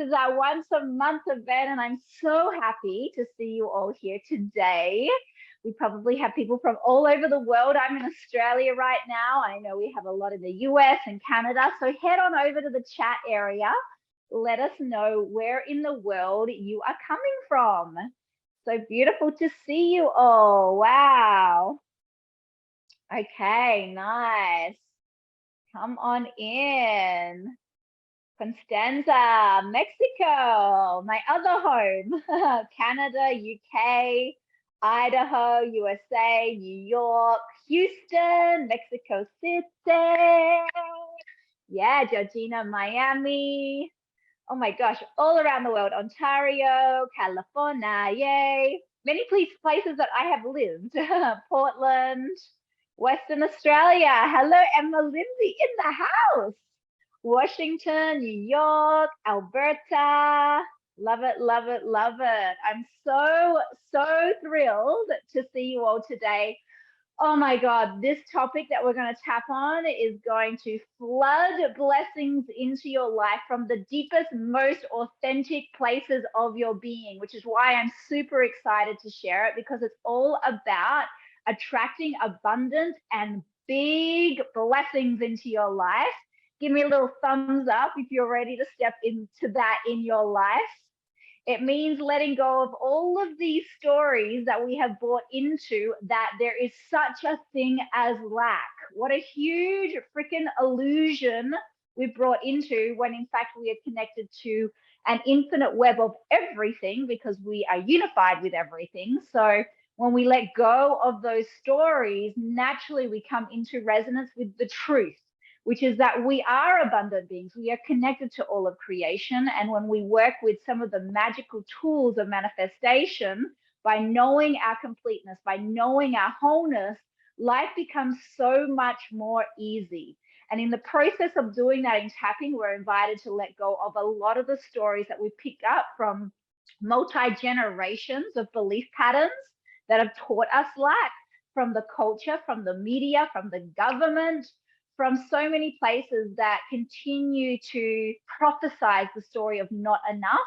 is our once a month event, and I'm so happy to see you all here today. We probably have people from all over the world. I'm in Australia right now. I know we have a lot in the US and Canada. So head on over to the chat area. Let us know where in the world you are coming from. So beautiful to see you all. Wow. Okay, nice. Come on in. Constanza, Mexico, my other home, Canada, UK, Idaho, USA, New York, Houston, Mexico City. Yeah, Georgina, Miami. Oh my gosh, all around the world, Ontario, California, yay. Many places that I have lived, Portland, Western Australia. Hello, Emma Lindsay in the house. Washington, New York, Alberta. Love it, love it, love it. I'm so thrilled to see you all today. Oh my God, this topic that we're going to tap on is going to flood blessings into your life from the deepest, most authentic places of your being, which is why I'm super excited to share it, because it's all about attracting abundance and big blessings into your life. Give me a little thumbs up if you're ready to step into that in your life. It means letting go of all of these stories that we have bought into that there is such a thing as lack. What a huge freaking illusion we've brought into, when in fact we are connected to an infinite web of everything, because we are unified with everything. So when we let go of those stories, naturally we come into resonance with the truth, which is that we are abundant beings. We are connected to all of creation. And when we work with some of the magical tools of manifestation, by knowing our completeness, by knowing our wholeness, life becomes so much more easy. And in the process of doing that in tapping, we're invited to let go of a lot of the stories that we've picked up from multi-generations of belief patterns that have taught us lack, from the culture, from the media, from the government, from so many places that continue to prophesize the story of not enough.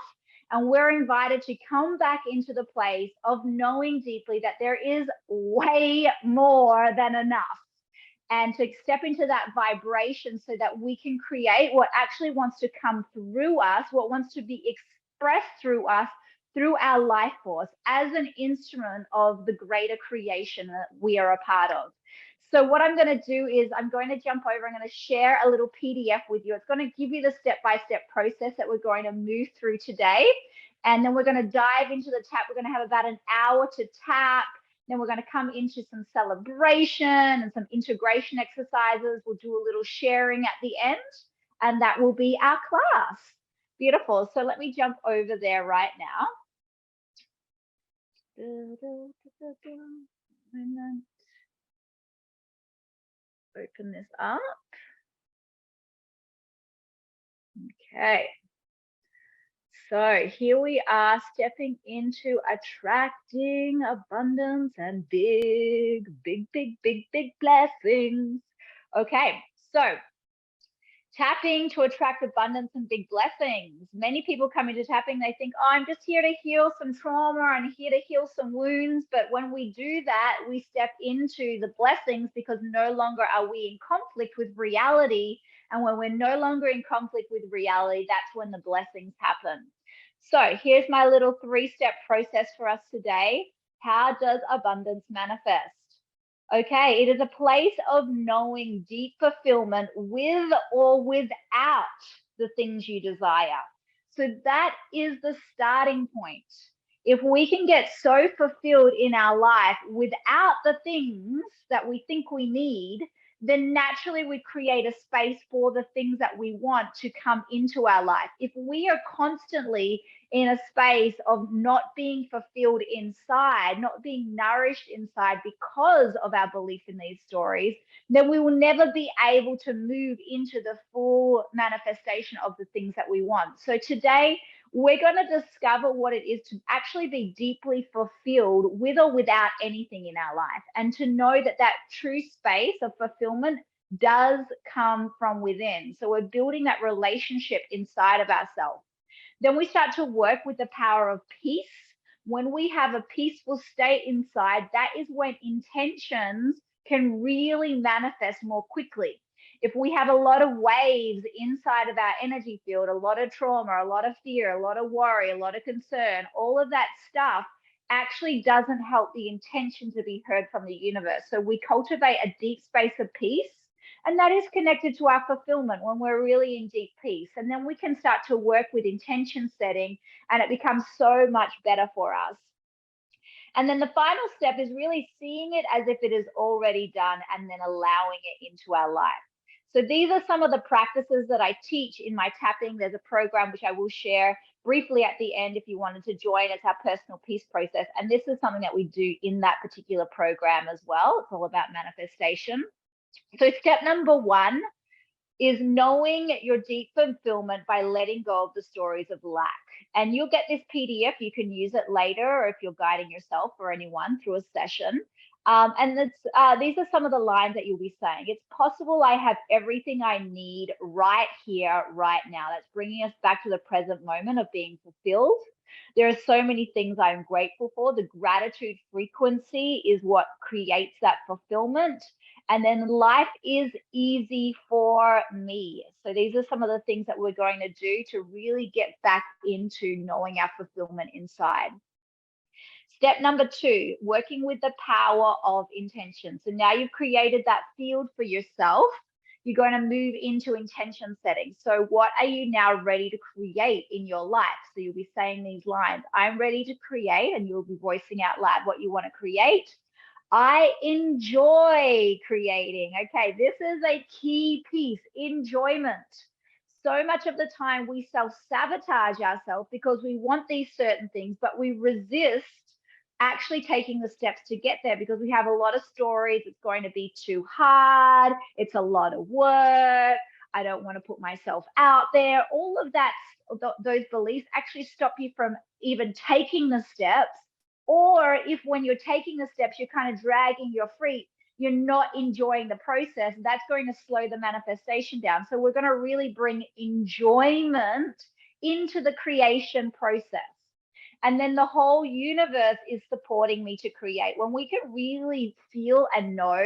And we're invited to come back into the place of knowing deeply that there is way more than enough, and to step into that vibration so that we can create what actually wants to come through us, what wants to be expressed through us, through our life force, as an instrument of the greater creation that we are a part of. So what I'm going to do is I'm going to jump over. I'm going to share a little PDF with you. It's going to give you the step-by-step process that we're going to move through today. And then we're going to dive into the tap. We're going to have about an hour to tap. Then we're going to come into some celebration and some integration exercises. We'll do a little sharing at the end, and that will be our class. Beautiful. So let me jump over there right now. Open this up. Okay. So here we are, stepping into attracting abundance and big blessings. Okay, so tapping to attract abundance and big blessings. Many people come into tapping, they think, oh, I'm just here to heal some trauma, I'm here to heal some wounds. But when we do that, we step into the blessings, because no longer are we in conflict with reality. And when we're no longer in conflict with reality, that's when the blessings happen. So here's my little 3-step process for us today. How does abundance manifest? Okay, it is a place of knowing deep fulfillment with or without the things you desire. So that is the starting point. If we can get so fulfilled in our life without the things that we think we need, then naturally we create a space for the things that we want to come into our life. If we are constantly in a space of not being fulfilled inside, not being nourished inside because of our belief in these stories, then we will never be able to move into the full manifestation of the things that we want. So today, we're going to discover what it is to actually be deeply fulfilled with or without anything in our life, and to know that that true space of fulfillment does come from within. So we're building that relationship inside of ourselves. Then we start to work with the power of peace. When we have a peaceful state inside, that is when intentions can really manifest more quickly. If we have a lot of waves inside of our energy field, a lot of trauma, a lot of fear, a lot of worry, a lot of concern, all of that stuff actually doesn't help the intention to be heard from the universe. So we cultivate a deep space of peace, and that is connected to our fulfillment when we're really in deep peace. And then we can start to work with intention setting, and it becomes so much better for us. And then the final step is really seeing it as if it is already done and then allowing it into our life. So these are some of the practices that I teach in my tapping. There's a program which I will share briefly at the end if you wanted to join. It's our personal peace process. And this is something that we do in that particular program as well. It's all about manifestation. So step number 1 is knowing your deep fulfillment by letting go of the stories of lack. And you'll get this PDF. You can use it later, or if you're guiding yourself or anyone through a session. And these are some of the lines that you'll be saying. It's possible I have everything I need right here, right now. That's bringing us back to the present moment of being fulfilled. There are so many things I'm grateful for. The gratitude frequency is what creates that fulfillment. And then life is easy for me. So these are some of the things that we're going to do to really get back into knowing our fulfillment inside. Step number 2, working with the power of intention. So now you've created that field for yourself. You're going to move into intention setting. So what are you now ready to create in your life? So you'll be saying these lines. I'm ready to create, and you'll be voicing out loud what you want to create. I enjoy creating. Okay, this is a key piece, enjoyment. So much of the time we self-sabotage ourselves because we want these certain things, but we resist actually taking the steps to get there because we have a lot of stories. It's going to be too hard. It's a lot of work. I don't want to put myself out there. All of that, those beliefs actually stop you from even taking the steps. Or if when you're taking the steps, you're kind of dragging your feet, you're not enjoying the process, that's going to slow the manifestation down. So we're going to really bring enjoyment into the creation process. And then the whole universe is supporting me to create. When we can really feel and know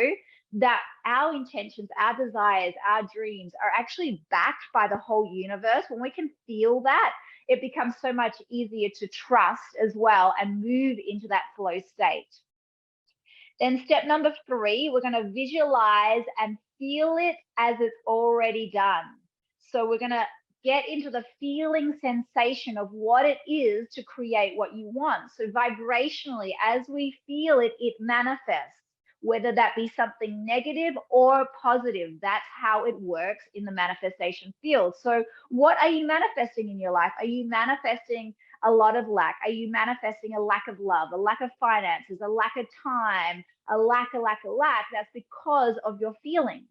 that our intentions, our desires, our dreams are actually backed by the whole universe, when we can feel that, it becomes so much easier to trust as well and move into that flow state. Then step number 3, we're going to visualize and feel it as it's already done. So we're going to get into the feeling sensation of what it is to create what you want. So vibrationally, as we feel it, it manifests, whether that be something negative or positive. That's how it works in the manifestation field. So what are you manifesting in your life? Are you manifesting a lot of lack? Are you manifesting a lack of love, a lack of finances, a lack of time, a lack? That's because of your feelings.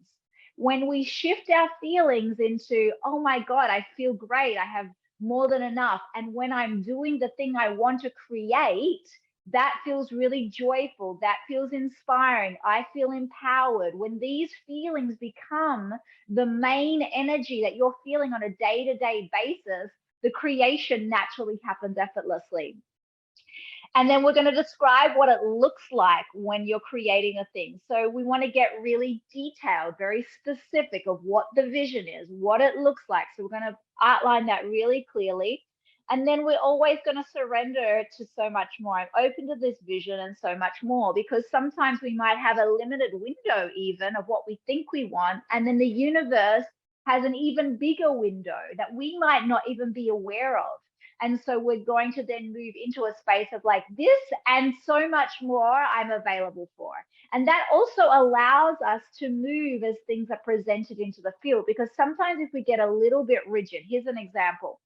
When we shift our feelings into, oh my God, I feel great, I have more than enough. And when I'm doing the thing I want to create, that feels really joyful. That feels inspiring. I feel empowered. When these feelings become the main energy that you're feeling on a day-to-day basis, the creation naturally happens effortlessly. And then we're going to describe what it looks like when you're creating a thing. So we want to get really detailed, very specific of what the vision is, what it looks like. So we're going to outline that really clearly. And then we're always going to surrender to so much more. I'm open to this vision and so much more, because sometimes we might have a limited window even of what we think we want. And then the universe has an even bigger window that we might not even be aware of. And so we're going to then move into a space of like this and so much more I'm available for. And that also allows us to move as things are presented into the field, because sometimes if we get a little bit rigid, here's an example.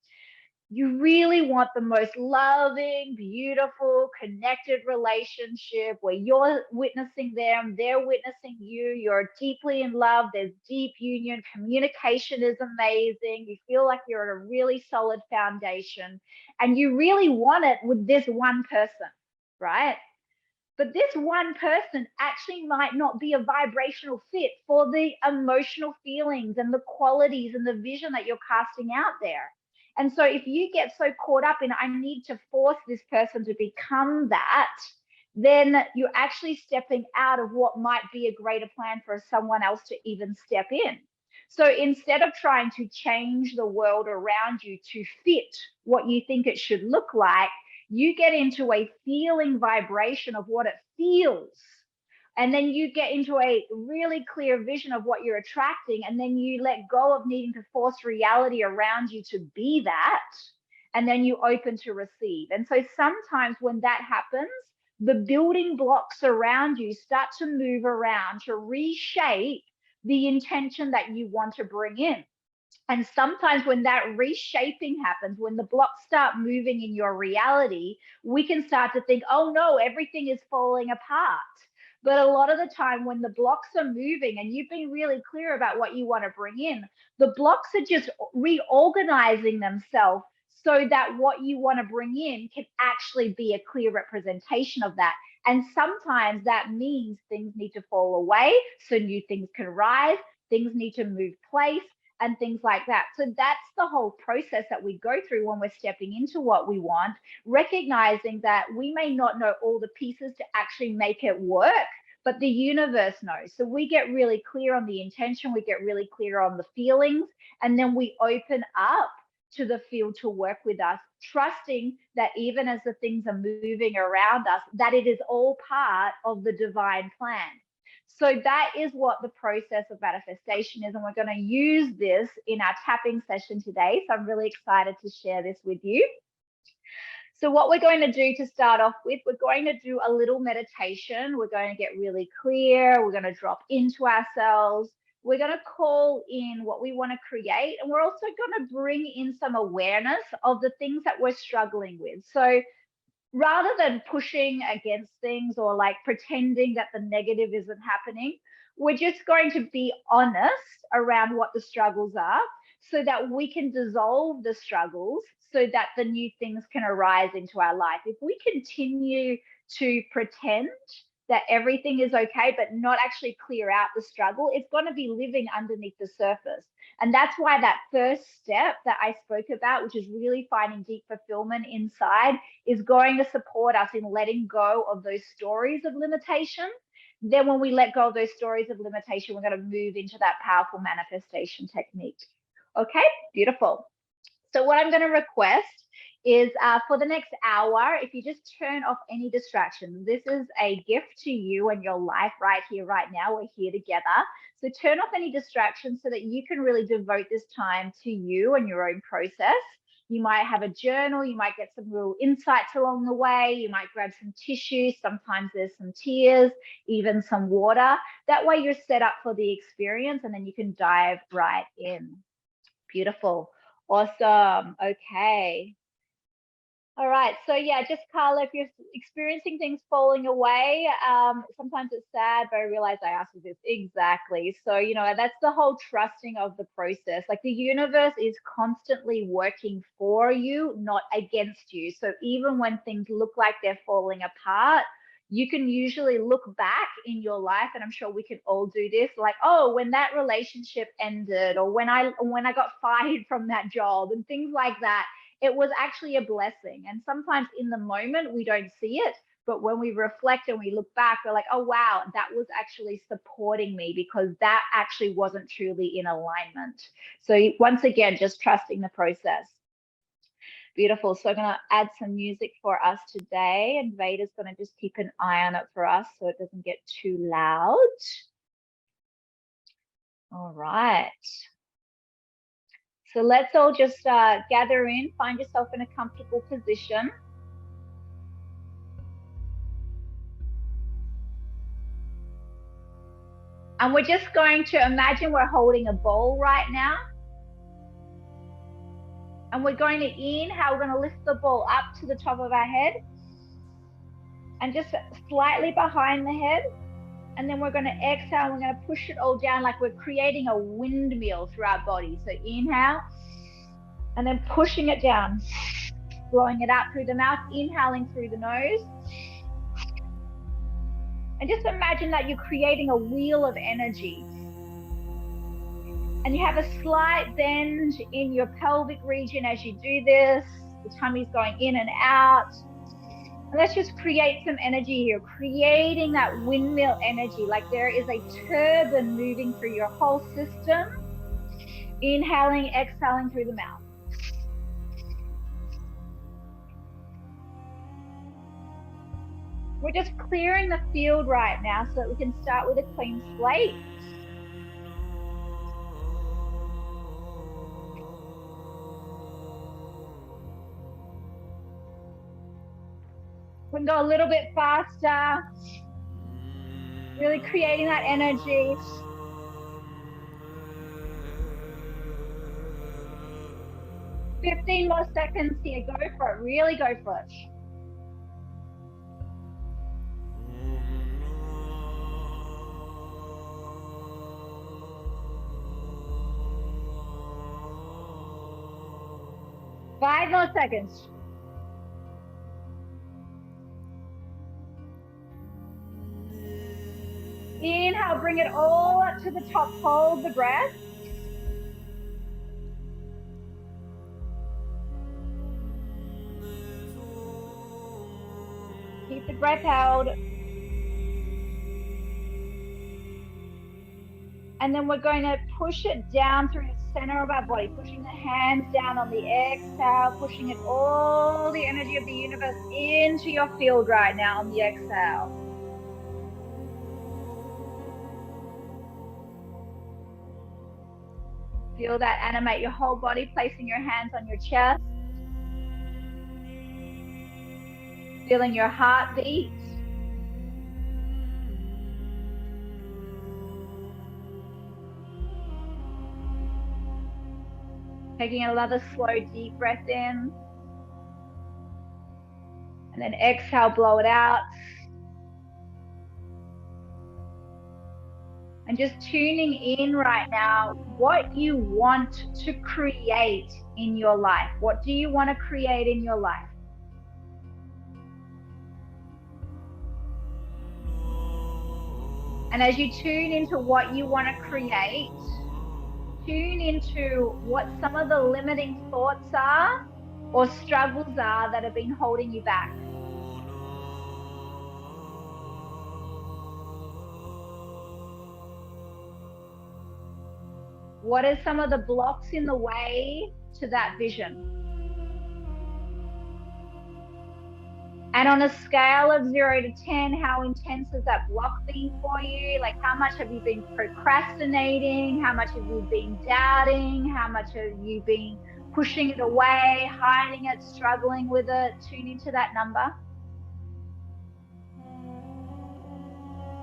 You really want the most loving, beautiful, connected relationship where you're witnessing them, they're witnessing you, you're deeply in love, there's deep union, communication is amazing, you feel like you're at a really solid foundation, and you really want it with this one person, right? But this one person actually might not be a vibrational fit for the emotional feelings and the qualities and the vision that you're casting out there. And so if you get so caught up in, I need to force this person to become that, then you're actually stepping out of what might be a greater plan for someone else to even step in. So instead of trying to change the world around you to fit what you think it should look like, you get into a feeling vibration of what it feels. And then you get into a really clear vision of what you're attracting. And then you let go of needing to force reality around you to be that. And then you open to receive. And so sometimes when that happens, the building blocks around you start to move around to reshape the intention that you want to bring in. And sometimes when that reshaping happens, when the blocks start moving in your reality, we can start to think, oh no, everything is falling apart. But a lot of the time when the blocks are moving and you've been really clear about what you want to bring in, the blocks are just reorganizing themselves so that what you want to bring in can actually be a clear representation of that. And sometimes that means things need to fall away so new things can rise, things need to move place, and things like that. So that's the whole process that we go through when we're stepping into what we want, recognizing that we may not know all the pieces to actually make it work, but the universe knows. So we get really clear on the intention, we get really clear on the feelings, and then we open up to the field to work with us, trusting that even as the things are moving around us, that it is all part of the divine plan. So that is what the process of manifestation is. And we're going to use this in our tapping session today. So I'm really excited to share this with you. So what we're going to do to start off with, we're going to do a little meditation. We're going to get really clear. We're going to drop into ourselves. We're going to call in what we want to create. And we're also going to bring in some awareness of the things that we're struggling with. So rather than pushing against things or like pretending that the negative isn't happening, we're just going to be honest around what the struggles are so that we can dissolve the struggles so that the new things can arise into our life. If we continue to pretend that everything is okay, but not actually clear out the struggle, it's going to be living underneath the surface. And that's why that first step that I spoke about, which is really finding deep fulfillment inside, is going to support us in letting go of those stories of limitation. Then when we let go of those stories of limitation, we're going to move into that powerful manifestation technique. Okay, beautiful. So what I'm going to request is for the next hour, if you just turn off any distractions. This is a gift to you and your life right here, right now. We're here together. So turn off any distractions so that you can really devote this time to you and your own process. You might have a journal. You might get some real insights along the way. You might grab some tissue. Sometimes there's some tears, even some water. That way you're set up for the experience and then you can dive right in. Beautiful. Awesome. Okay. All right. So yeah, just Carla, if you're experiencing things falling away, sometimes it's sad, but I realize I asked you this exactly. So, you know, that's the whole trusting of the process. Like the universe is constantly working for you, not against you. So even when things look like they're falling apart, you can usually look back in your life, and I'm sure we can all do this, like, oh, when that relationship ended, or when I got fired from that job and things like that, it was actually a blessing. And sometimes in the moment we don't see it, but when we reflect and we look back, we're like, oh wow, that was actually supporting me because that actually wasn't truly in alignment. So once again, just trusting the process. Beautiful. So I'm going to add some music for us today, and Veda's going to just keep an eye on it for us so it doesn't get too loud. All right. So let's all just gather in, find yourself in a comfortable position. And we're just going to imagine we're holding a bowl right now. And we're going to inhale, we're going to lift the ball up to the top of our head and just slightly behind the head. And then we're going to exhale, we're going to push it all down like we're creating a windmill through our body. So inhale, and then pushing it down, blowing it out through the mouth, inhaling through the nose. And just imagine that you're creating a wheel of energy. And you have a slight bend in your pelvic region as you do this. The tummy's going in and out. And let's just create some energy here, creating that windmill energy, like there is a turbine moving through your whole system. Inhaling, exhaling through the mouth. We're just clearing the field right now so that we can start with a clean slate. We can go a little bit faster. Really creating that energy. "15 more seconds here. Go for it. Really go for it. Five more seconds. Inhale, bring it all up to the top. Hold the breath. Keep the breath held. And then we're going to push it down through the center of our body, pushing the hands down on the exhale, pushing it all the energy of the universe into your field right now on the exhale. Feel that animate your whole body, placing your hands on your chest. Feeling your heartbeat. Taking another slow, deep breath in. And then exhale, blow it out. And just tuning in right now, what you want to create in your life. What do you want to create in your life? And as you tune into what you want to create, tune into what some of the limiting thoughts are or struggles are that have been holding you back. What are some of the blocks in the way to that vision? And on a scale of 0 to 10, how intense has that block been for you? Like, how much have you been procrastinating? How much have you been doubting? How much have you been pushing it away, hiding it, struggling with it? Tune into that number.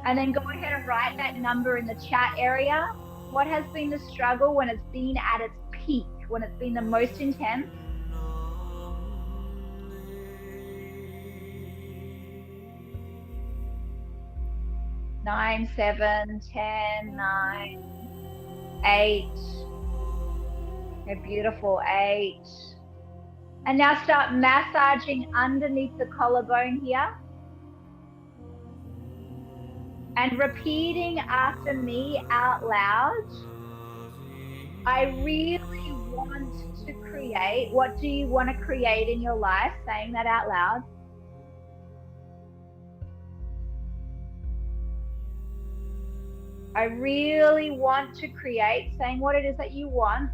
And then go ahead and write that number in the chat area. What has been the struggle when it's been at its peak, when it's been the most intense? 9, 7, 10, 9, 8. Okay, beautiful, 8. And now start massaging underneath the collarbone here. And repeating after me out loud. I really want to create. What do you want to create in your life? Saying that out loud. I really want to create, saying what it is that you want.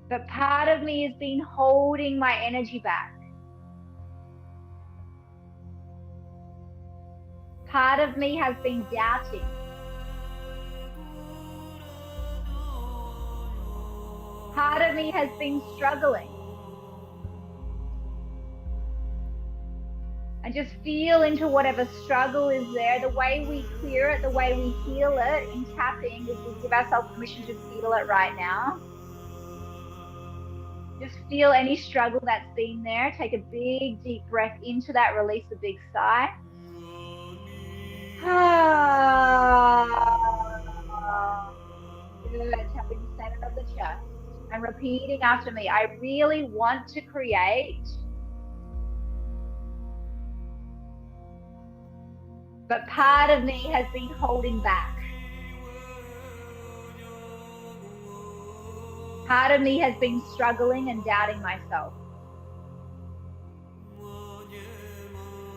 But part of me has been holding my energy back. Part of me has been doubting. Part of me has been struggling. And just feel into whatever struggle is there. The way we clear it, the way we heal it in tapping is we give ourselves permission to feel it right now. Just feel any struggle that's been there. Take a big, deep breath into that. Release a big sigh. Good. Tapping the center of the chest. And repeating after me. I really want to create. But part of me has been holding back. Part of me has been struggling and doubting myself.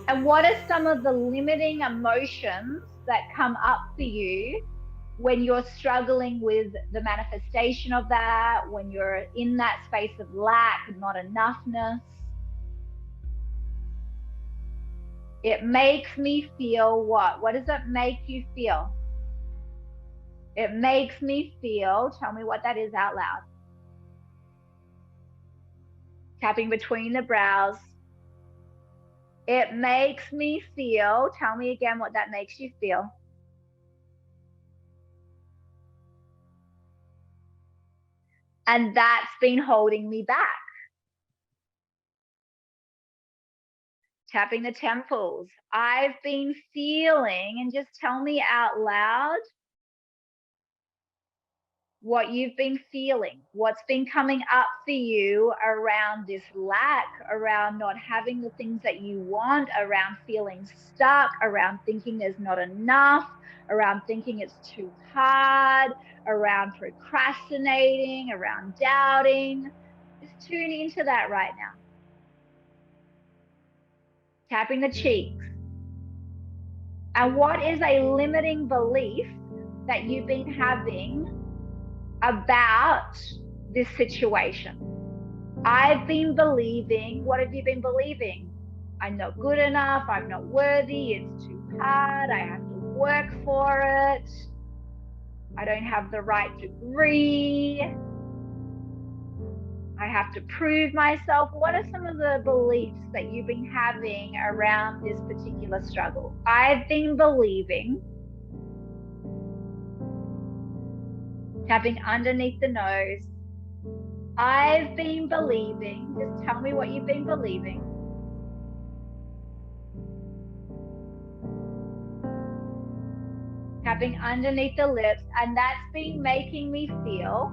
And what are some of the limiting emotions that come up for you when you're struggling with the manifestation of that, when you're in that space of lack, not enoughness? It makes me feel what? What does it make you feel? It makes me feel, tell me what that is out loud. Tapping between the brows. It makes me feel, tell me again what that makes you feel. And that's been holding me back. Tapping the temples. I've been feeling, and just tell me out loud what you've been feeling, what's been coming up for you around this lack, around not having the things that you want, around feeling stuck, around thinking there's not enough, around thinking it's too hard, around procrastinating, around doubting. Just tune into that right now. Tapping the cheeks. And what is a limiting belief that you've been having about this situation? I've been believing, what have you been believing? I'm not good enough, I'm not worthy, it's too hard, I have to work for it, I don't have the right degree, I have to prove myself. What are some of the beliefs that you've been having around this particular struggle? I've been believing, tapping underneath the nose. I've been believing, just tell me what you've been believing. Tapping underneath the lips, and that's been making me feel.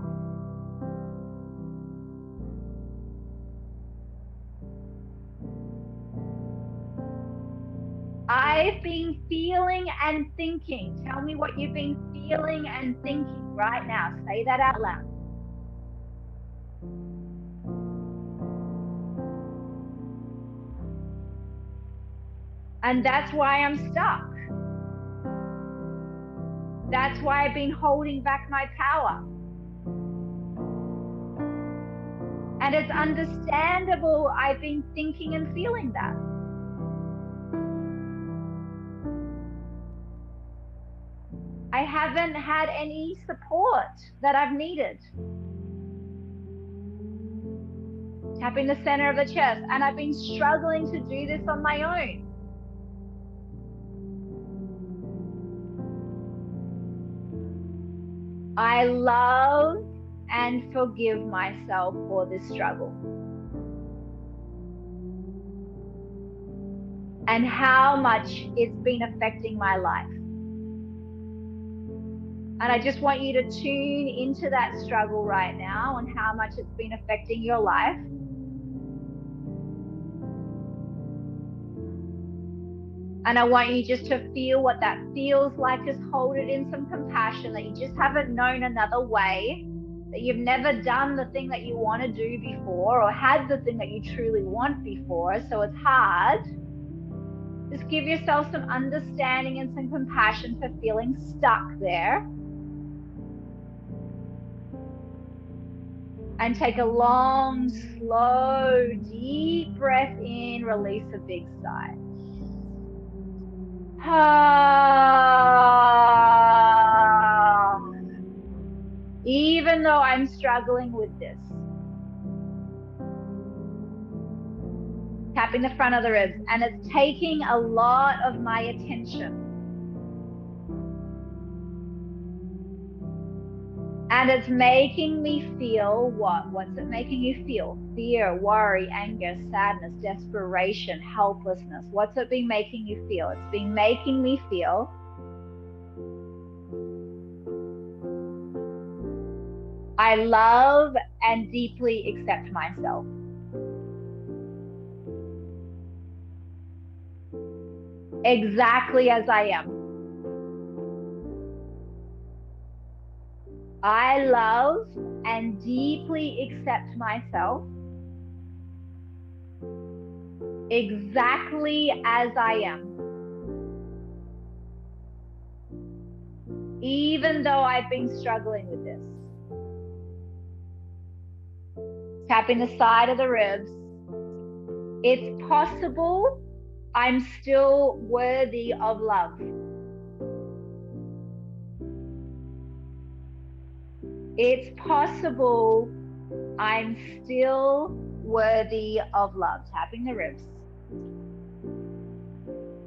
I've been feeling and thinking. Tell me what you've been feeling and thinking right now. Say that out loud. And that's why I'm stuck. That's why I've been holding back my power. And it's understandable I've been thinking and feeling that. I haven't had any support that I've needed. Tapping the center of the chest, and I've been struggling to do this on my own. I love and forgive myself for this struggle. And how much it's been affecting my life. And I just want you to tune into that struggle right now and how much it's been affecting your life. And I want you just to feel what that feels like. Just hold it in some compassion, that you just haven't known another way, that you've never done the thing that you want to do before or had the thing that you truly want before. So it's hard. Just give yourself some understanding and some compassion for feeling stuck there. And take a long, slow, deep breath in, release a big sigh. Even though I'm struggling with this. Tapping the front of the ribs, and it's taking a lot of my attention. And it's making me feel what? What's it making you feel? Fear, worry, anger, sadness, desperation, helplessness. What's it been making you feel? It's been making me feel I love and deeply accept myself. Exactly as I am. I love and deeply accept myself exactly as I am, even though I've been struggling with this. Tapping the side of the ribs. It's possible I'm still worthy of love. It's possible I'm still worthy of love. Tapping the ribs.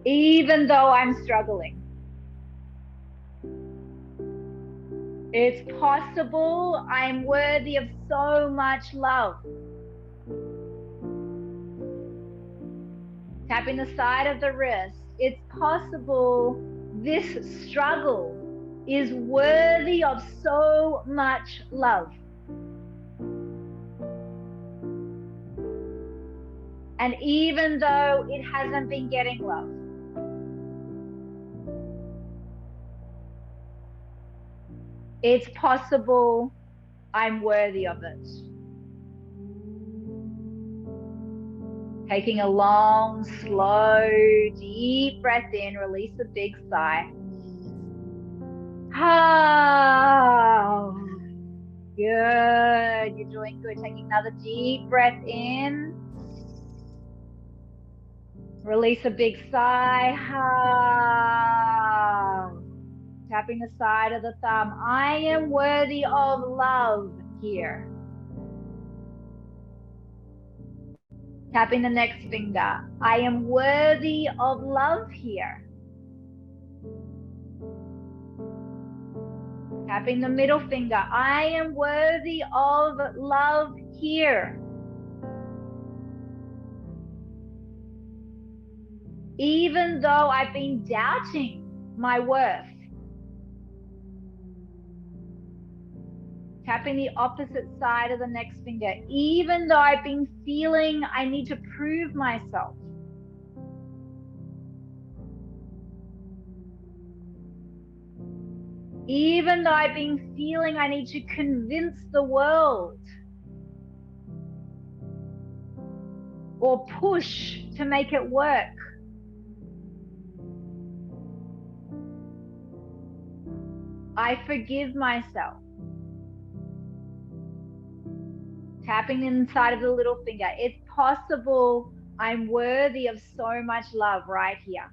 Even though I'm struggling. It's possible I'm worthy of so much love. Tapping the side of the wrist. It's possible this struggle is worthy of so much love. And even though it hasn't been getting love, it's possible I'm worthy of it. Taking a long, slow, deep breath in, release a big sigh. Ah, good. You're doing good. Taking another deep breath in. Release a big sigh. Ah. Tapping the side of the thumb. I am worthy of love here. Tapping the next finger. I am worthy of love here. Tapping the middle finger. I am worthy of love here. Even though I've been doubting my worth. Tapping the opposite side of the next finger. Even though I've been feeling I need to prove myself. Even though I've been feeling I need to convince the world. Or push to make it work. I forgive myself. Tapping inside of the little finger. It's possible I'm worthy of so much love right here.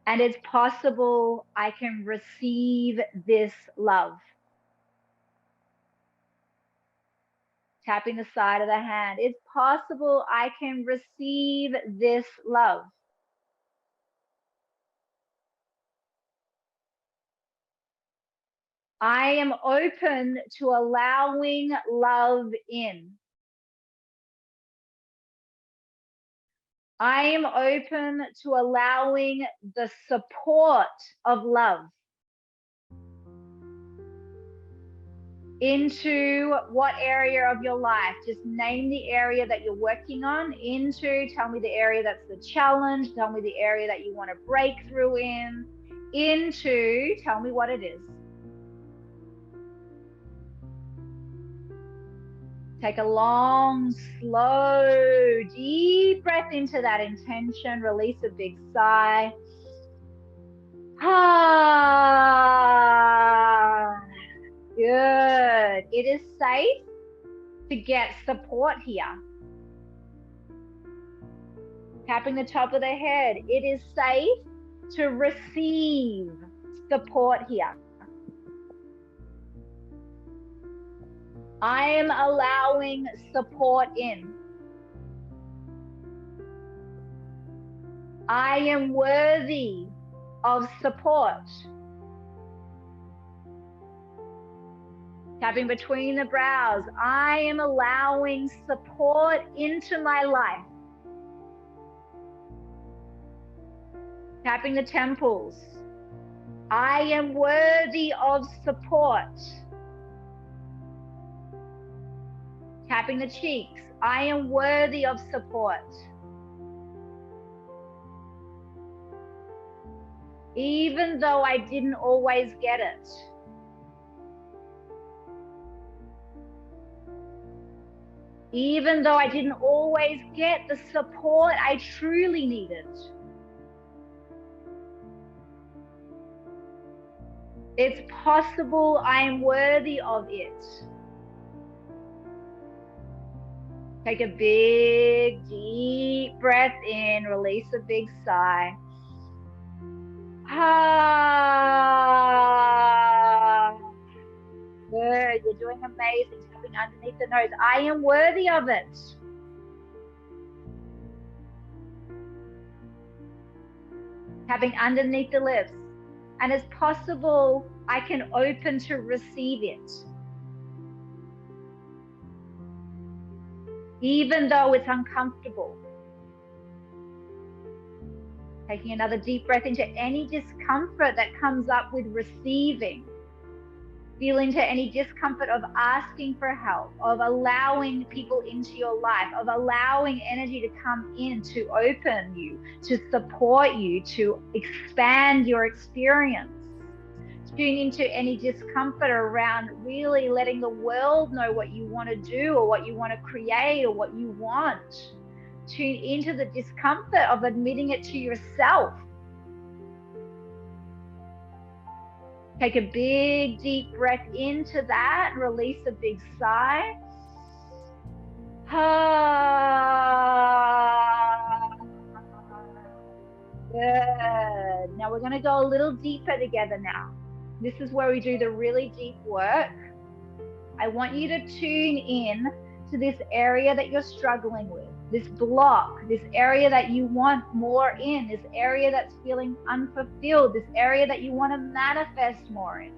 And it's possible I can receive this love. Tapping the side of the hand. It's possible I can receive this love. I am open to allowing love in. I am open to allowing the support of love into what area of your life. Just name the area that you're working on. Into, tell me the area that's the challenge. Tell me the area that you want to break through in. Into, tell me what it is. Take a long, slow, deep breath into that intention. Release a big sigh. Ah, good. It is safe to get support here. Tapping the top of the head. It is safe to receive support here. I am allowing support in. I am worthy of support. Tapping between the brows. I am allowing support into my life. Tapping the temples. I am worthy of support. Tapping the cheeks. I am worthy of support. even though I didn't always get it. Even though I didn't always get the support I truly needed. It's possible I am worthy of it. Take a big, deep breath in, release a big sigh. Good, you're doing amazing. Tapping underneath the nose. I am worthy of it. Tapping underneath the lips. And it's possible I can open to receive it. Even though it's uncomfortable. Taking another deep breath into any discomfort that comes up with receiving. Feel into any discomfort of asking for help, of allowing people into your life, of allowing energy to come in to open you, to support you, to expand your experience. Tune into any discomfort around really letting the world know what you want to do or what you want to create or what you want. Tune into the discomfort of admitting it to yourself. Take a big, deep breath into that. Release a big sigh. Good. Now we're going to go a little deeper together now. This is where we do the really deep work. I want you to tune in to this area that you're struggling with, this block, this area that you want more in, this area that's feeling unfulfilled, this area that you want to manifest more in.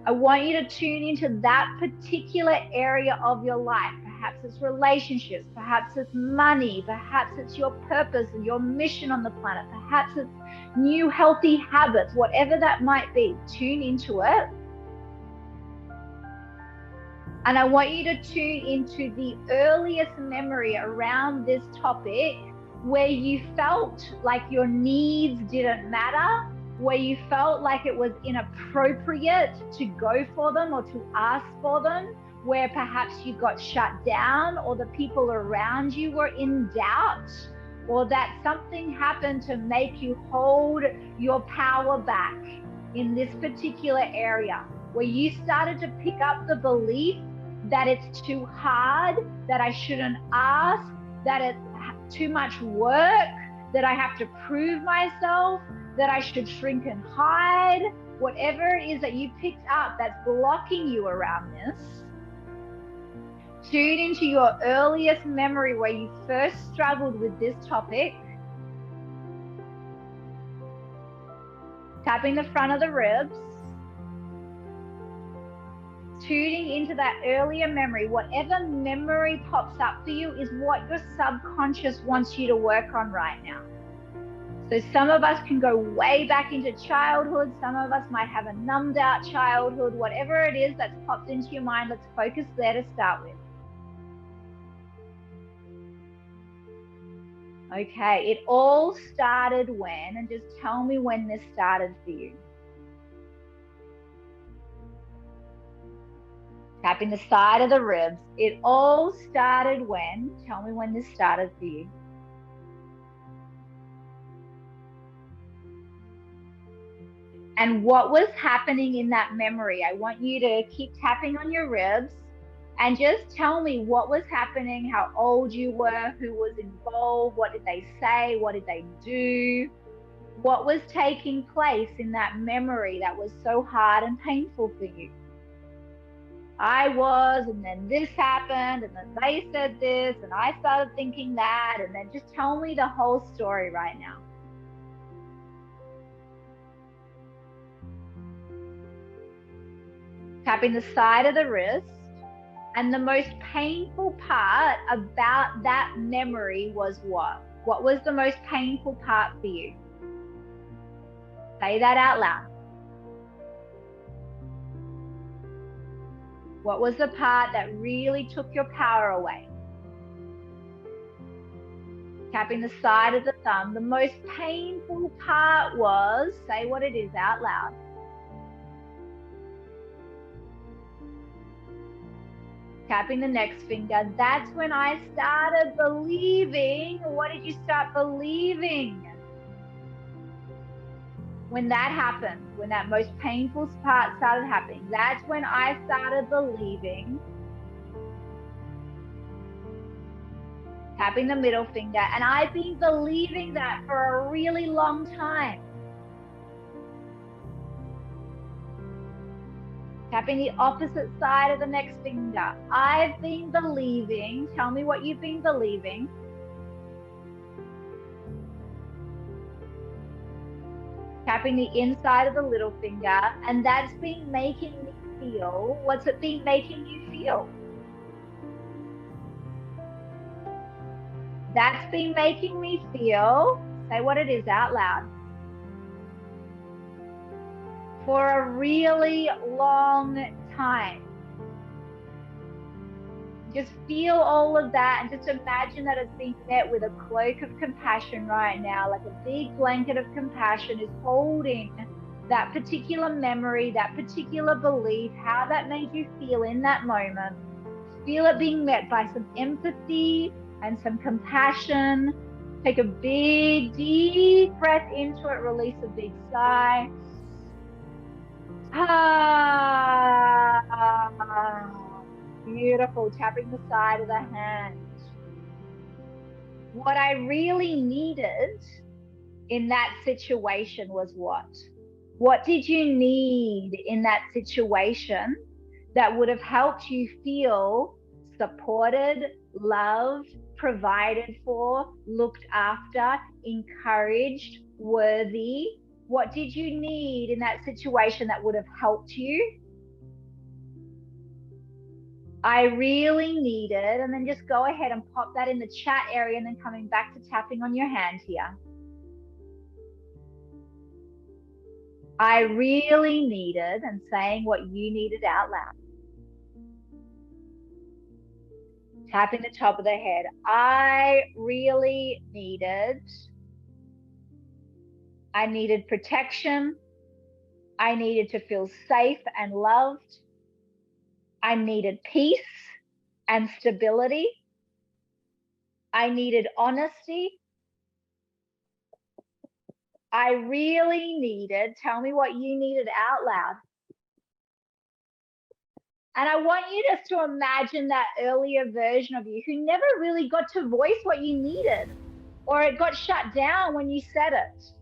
I want you to tune into that particular area of your life. Perhaps it's relationships, perhaps it's money, perhaps it's your purpose and your mission on the planet, perhaps it's new healthy habits, whatever that might be. Tune into it. And I want you to tune into the earliest memory around this topic where you felt like your needs didn't matter, where you felt like it was inappropriate to go for them or to ask for them, where perhaps you got shut down or the people around you were in doubt, or that something happened to make you hold your power back in this particular area, where you started to pick up the belief that it's too hard, that I shouldn't ask, that it's too much work, that I have to prove myself, that I should shrink and hide, whatever it is that you picked up that's blocking you around this. Tune into your earliest memory where you first struggled with this topic. Tapping the front of the ribs. Tuning into that earlier memory. Whatever memory pops up for you is what your subconscious wants you to work on right now. So some of us can go way back into childhood. Some of us might have a numbed out childhood. Whatever it is that's popped into your mind, let's focus there to start with. Okay, it all started when, and just tell me when this started for you. Tapping the side of the ribs. It all started when, tell me when this started for you. And what was happening in that memory? I want you to keep tapping on your ribs and just tell me what was happening, how old you were, who was involved, what did they say, what did they do, what was taking place in that memory that was so hard and painful for you. I was, and then this happened, and then they said this, and I started thinking that, and then just tell me the whole story right now. Tapping the side of the wrist. And the most painful part about that memory was what? What was the most painful part for you? Say that out loud. What was the part that really took your power away? Tapping the side of the thumb. The most painful part was, say what it is out loud. Tapping the next finger. That's when I started believing. What did you start believing? When that happened, when that most painful part started happening, that's when I started believing. Tapping the middle finger. And I've been believing that for a really long time. Tapping the opposite side of the next finger. I've been believing. Tell me what you've been believing. Tapping the inside of the little finger. And that's been making me feel. What's it been making you feel? That's been making me feel. Say what it is out loud. For a really long time. Just feel all of that and just imagine that it's being met with a cloak of compassion right now, like a big blanket of compassion is holding that particular memory, that particular belief, how that made you feel in that moment. Feel it being met by some empathy and some compassion. Take a big, deep breath into it, release a big sigh. Beautiful. Tapping the side of the hand. What I really needed in that situation was what? What did you need in that situation that would have helped you feel supported, loved, provided for, looked after, encouraged, worthy? What did you need in that situation that would have helped you? I really needed, and then just go ahead and pop that in the chat area and then coming back to tapping on your hand here. I really needed, and saying what you needed out loud. Tapping the top of the head. I really needed. I needed protection. I needed to feel safe and loved. I needed peace and stability. I needed honesty. I really needed, tell me what you needed out loud. And I want you just to imagine that earlier version of you who never really got to voice what you needed, or it got shut down when you said it.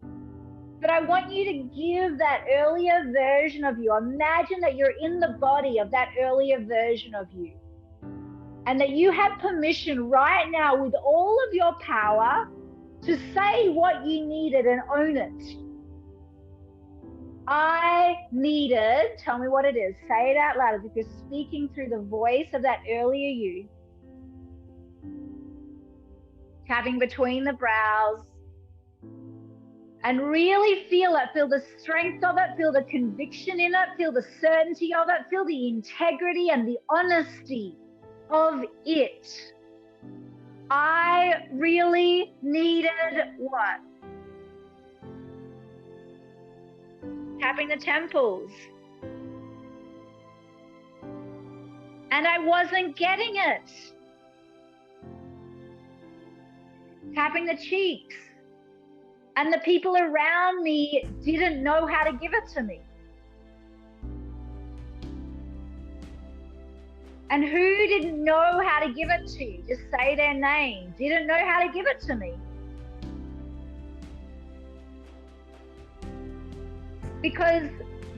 But I want you to give that earlier version of you. Imagine that you're in the body of that earlier version of you. And that you have permission right now with all of your power to say what you needed and own it. I needed, tell me what it is. Say it out loud as if you're speaking through the voice of that earlier you. Tapping between the brows. And really feel it, feel the strength of it, feel the conviction in it, feel the certainty of it, feel the integrity and the honesty of it. I really needed what? Tapping the temples. And I wasn't getting it. Tapping the cheeks. And the people around me didn't know how to give it to me. And who didn't know how to give it to you? Just say their name. Didn't know how to give it to me. Because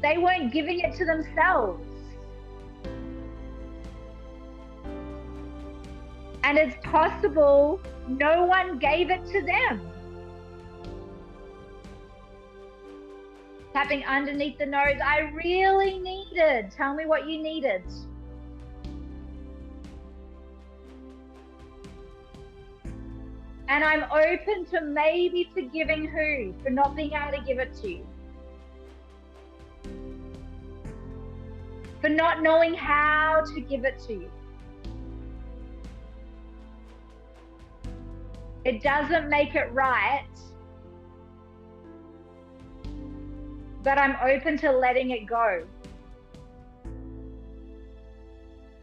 they weren't giving it to themselves. And it's possible no one gave it to them. Tapping underneath the nose. I really needed. Tell me what you needed. And I'm open to maybe forgiving who for not being able to give it to you. For not knowing how to give it to you. It doesn't make it right, but I'm open to letting it go.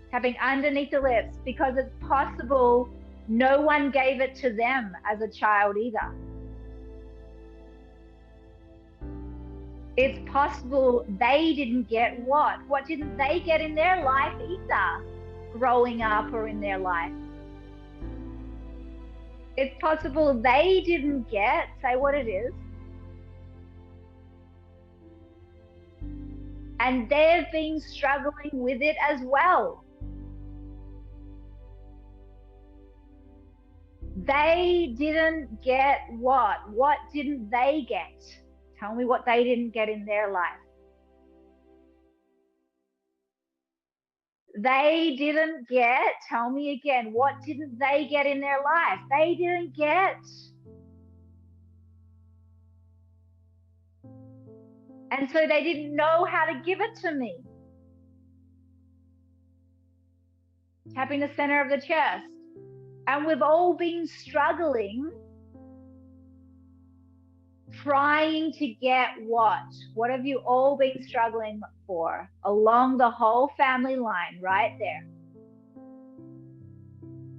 Tapping underneath the lips, because it's possible no one gave it to them as a child either. It's possible they didn't get what? What didn't they get in their life either, growing up or in their life? It's possible they didn't get, say what it is, and they've been struggling with it as well. They didn't get what? What didn't they get? Tell me what they didn't get in their life. They didn't get, tell me again, what didn't they get in their life? They didn't get. And so they didn't know how to give it to me. Tapping the center of the chest. And we've all been struggling, trying to get what? What have you all been struggling for? Along the whole family line, right there.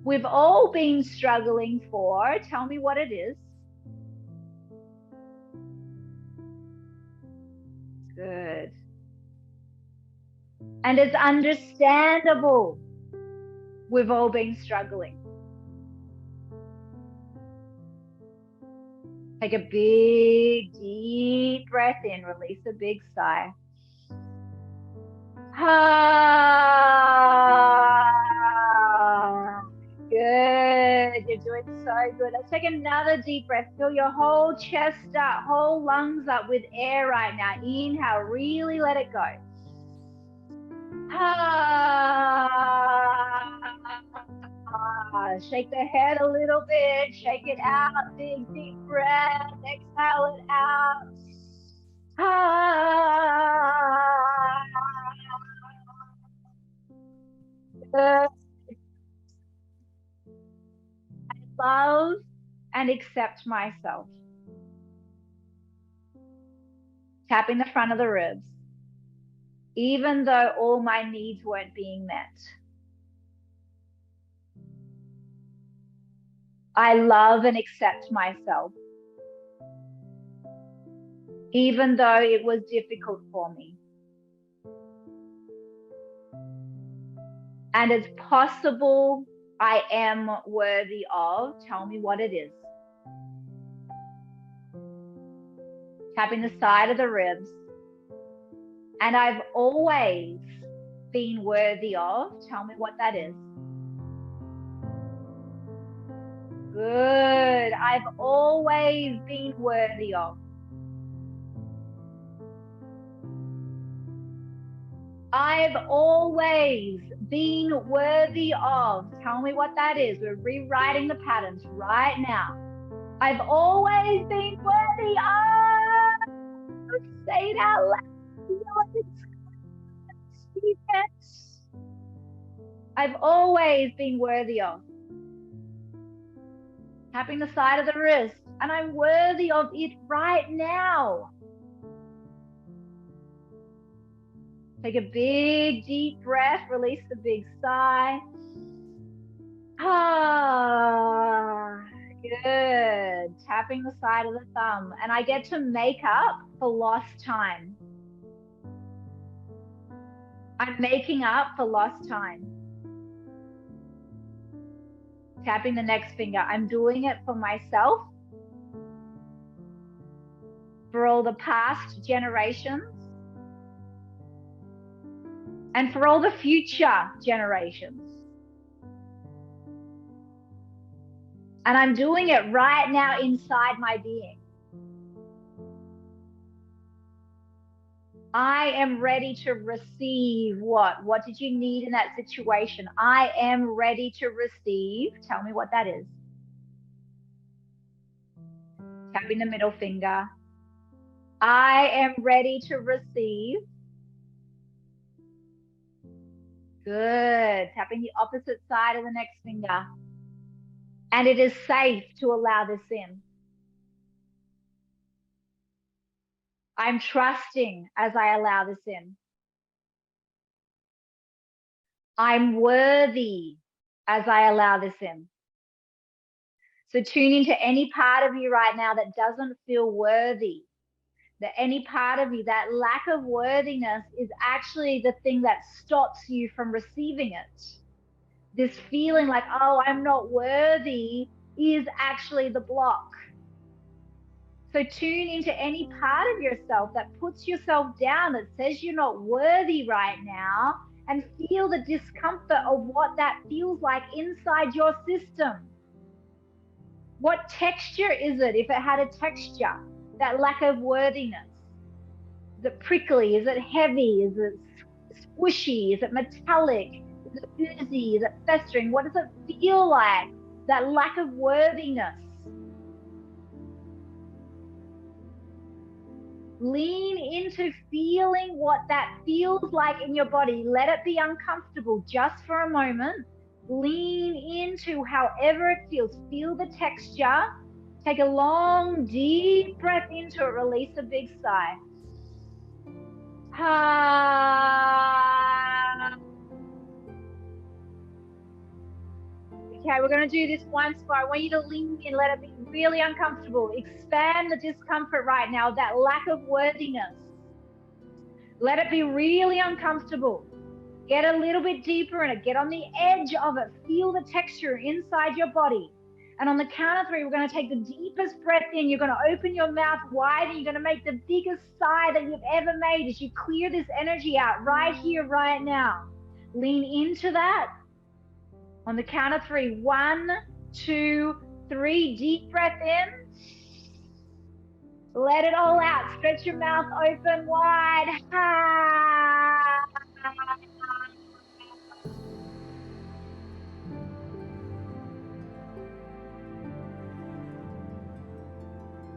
We've all been struggling for, tell me what it is. Good. And it's understandable. We've all been struggling. Take a big, deep breath in, release a big sigh. Good, you're doing so good. Let's take another deep breath. Fill your whole chest up, whole lungs up with air right now. Inhale, really let it go. Shake the head a little bit, shake it out, big deep breath, exhale it out. Good. I love and accept myself. Tapping the front of the ribs, even though all my needs weren't being met. I love and accept myself, even though it was difficult for me. And it's possible I am worthy of, tell me what it is. Tapping the side of the ribs. And I've always been worthy of, tell me what that is. Good. I've always been worthy of. I've always been worthy of. Tell me what that is. We're rewriting the patterns right now. I've always been worthy of. Say it out loud. I've always been worthy of. Tapping the side of the wrist. And I'm worthy of it right now. Take a big, deep breath. Release the big sigh. Good. Tapping the side of the thumb. And I get to make up for lost time. I'm making up for lost time. Tapping the next finger. I'm doing it for myself, for all the past generations, and for all the future generations. And I'm doing it right now inside my being. I am ready to receive what? What did you need in that situation? I am ready to receive. Tell me what that is. Tapping the middle finger. I am ready to receive. Good. Tapping the opposite side of the next finger. And it is safe to allow this in. I'm trusting as I allow this in. I'm worthy as I allow this in. So tune into any part of you right now that doesn't feel worthy. That any part of you, that lack of worthiness is actually the thing that stops you from receiving it. This feeling like, oh, I'm not worthy is actually the block. So tune into any part of yourself that puts yourself down, that says you're not worthy right now, and feel the discomfort of what that feels like inside your system. What texture is it if it had a texture? That lack of worthiness. Is it prickly? Is it heavy? Is it squishy? Is it metallic? Is it oozy? Is it festering? What does it feel like? That lack of worthiness. Lean into feeling what that feels like in your body. Let it be uncomfortable just for a moment. Lean into however it feels. Feel the texture. Take a long, deep breath into it. Release a big sigh. Okay, we're going to do this once more. I want you to lean in, let it be really uncomfortable. Expand the discomfort right now, that lack of worthiness. Let it be really uncomfortable. Get a little bit deeper in it. Get on the edge of it. Feel the texture inside your body. And on the count of 3, we're going to take the deepest breath in. You're going to open your mouth wide and you're going to make the biggest sigh that you've ever made as you clear this energy out right here, right now. Lean into that. On the count of 3, 1, 2, 3, deep breath in. Let it all out. Stretch your mouth open wide.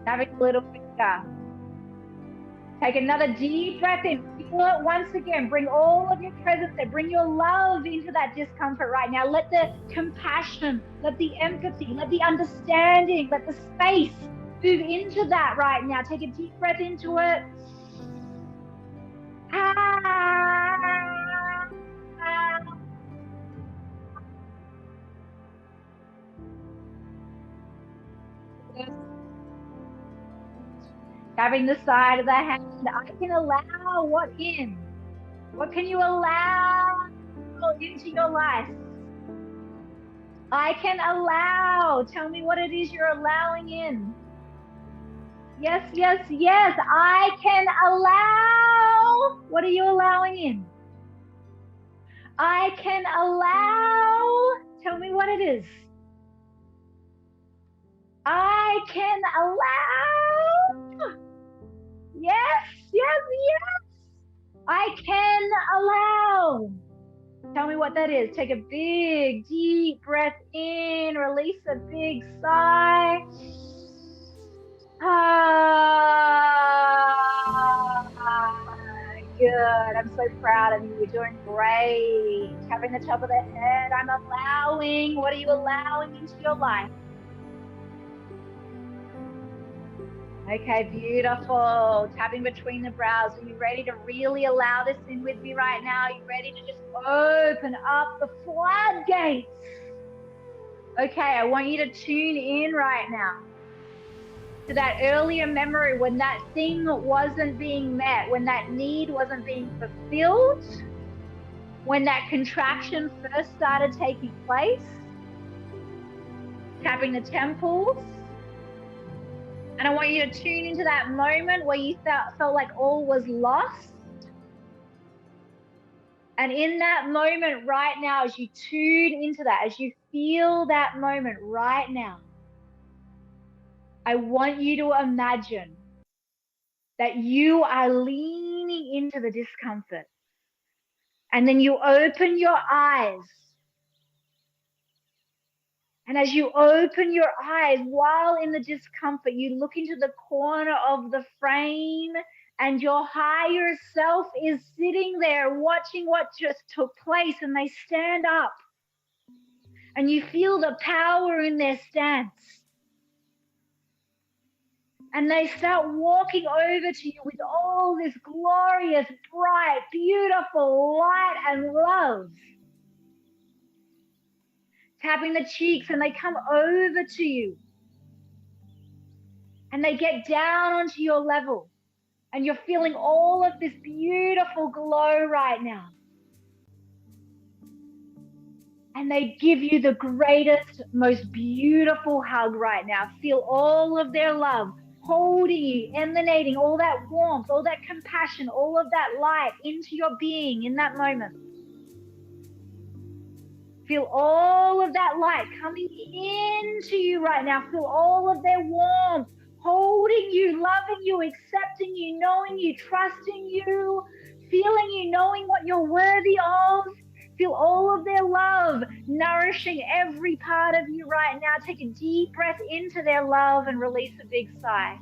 Having a little bigger. Take another deep breath in. Feel it once again. Bring all of your presence there. Bring your love into that discomfort right now. Let the compassion, let the empathy, let the understanding, let the space move into that right now. Take a deep breath into it. Tapping the side of the hand. I can allow what in? What can you allow into your life? I can allow. Tell me what it is you're allowing in. Yes, yes, yes. I can allow. What are you allowing in? I can allow. Tell me what it is. I can allow. Yes, yes, yes. I can allow. Tell me what that is. Take a big, deep breath in. Release a big sigh. Good. I'm so proud of you. You're doing great. Tapping the top of the head. I'm allowing. What are you allowing into your life? Okay, beautiful. Tapping between the brows. Are you ready to really allow this in with me right now? Are you ready to just open up the floodgates? Okay, I want you to tune in right now to that earlier memory when that thing wasn't being met, when that need wasn't being fulfilled, when that contraction first started taking place. Tapping the temples. And I want you to tune into that moment where you felt like all was lost. And in that moment right now, as you tune into that, as you feel that moment right now, I want you to imagine that you are leaning into the discomfort. And then you open your eyes. And as you open your eyes while in the discomfort, you look into the corner of the frame and your higher self is sitting there watching what just took place, and they stand up And you feel the power in their stance. And they start walking over to you with all this glorious, bright, beautiful light and love. Tapping the cheeks, and they come over to you. And they get down onto your level. And you're feeling all of this beautiful glow right now. And they give you the greatest, most beautiful hug right now. Feel all of their love holding you, emanating all that warmth, all that compassion, all of that light into your being in that moment. Feel all of that light coming into you right now. Feel all of their warmth holding you, loving you, accepting you, knowing you, trusting you, feeling you, knowing what you're worthy of. Feel all of their love nourishing every part of you right now. Take a deep breath into their love and release a big sigh.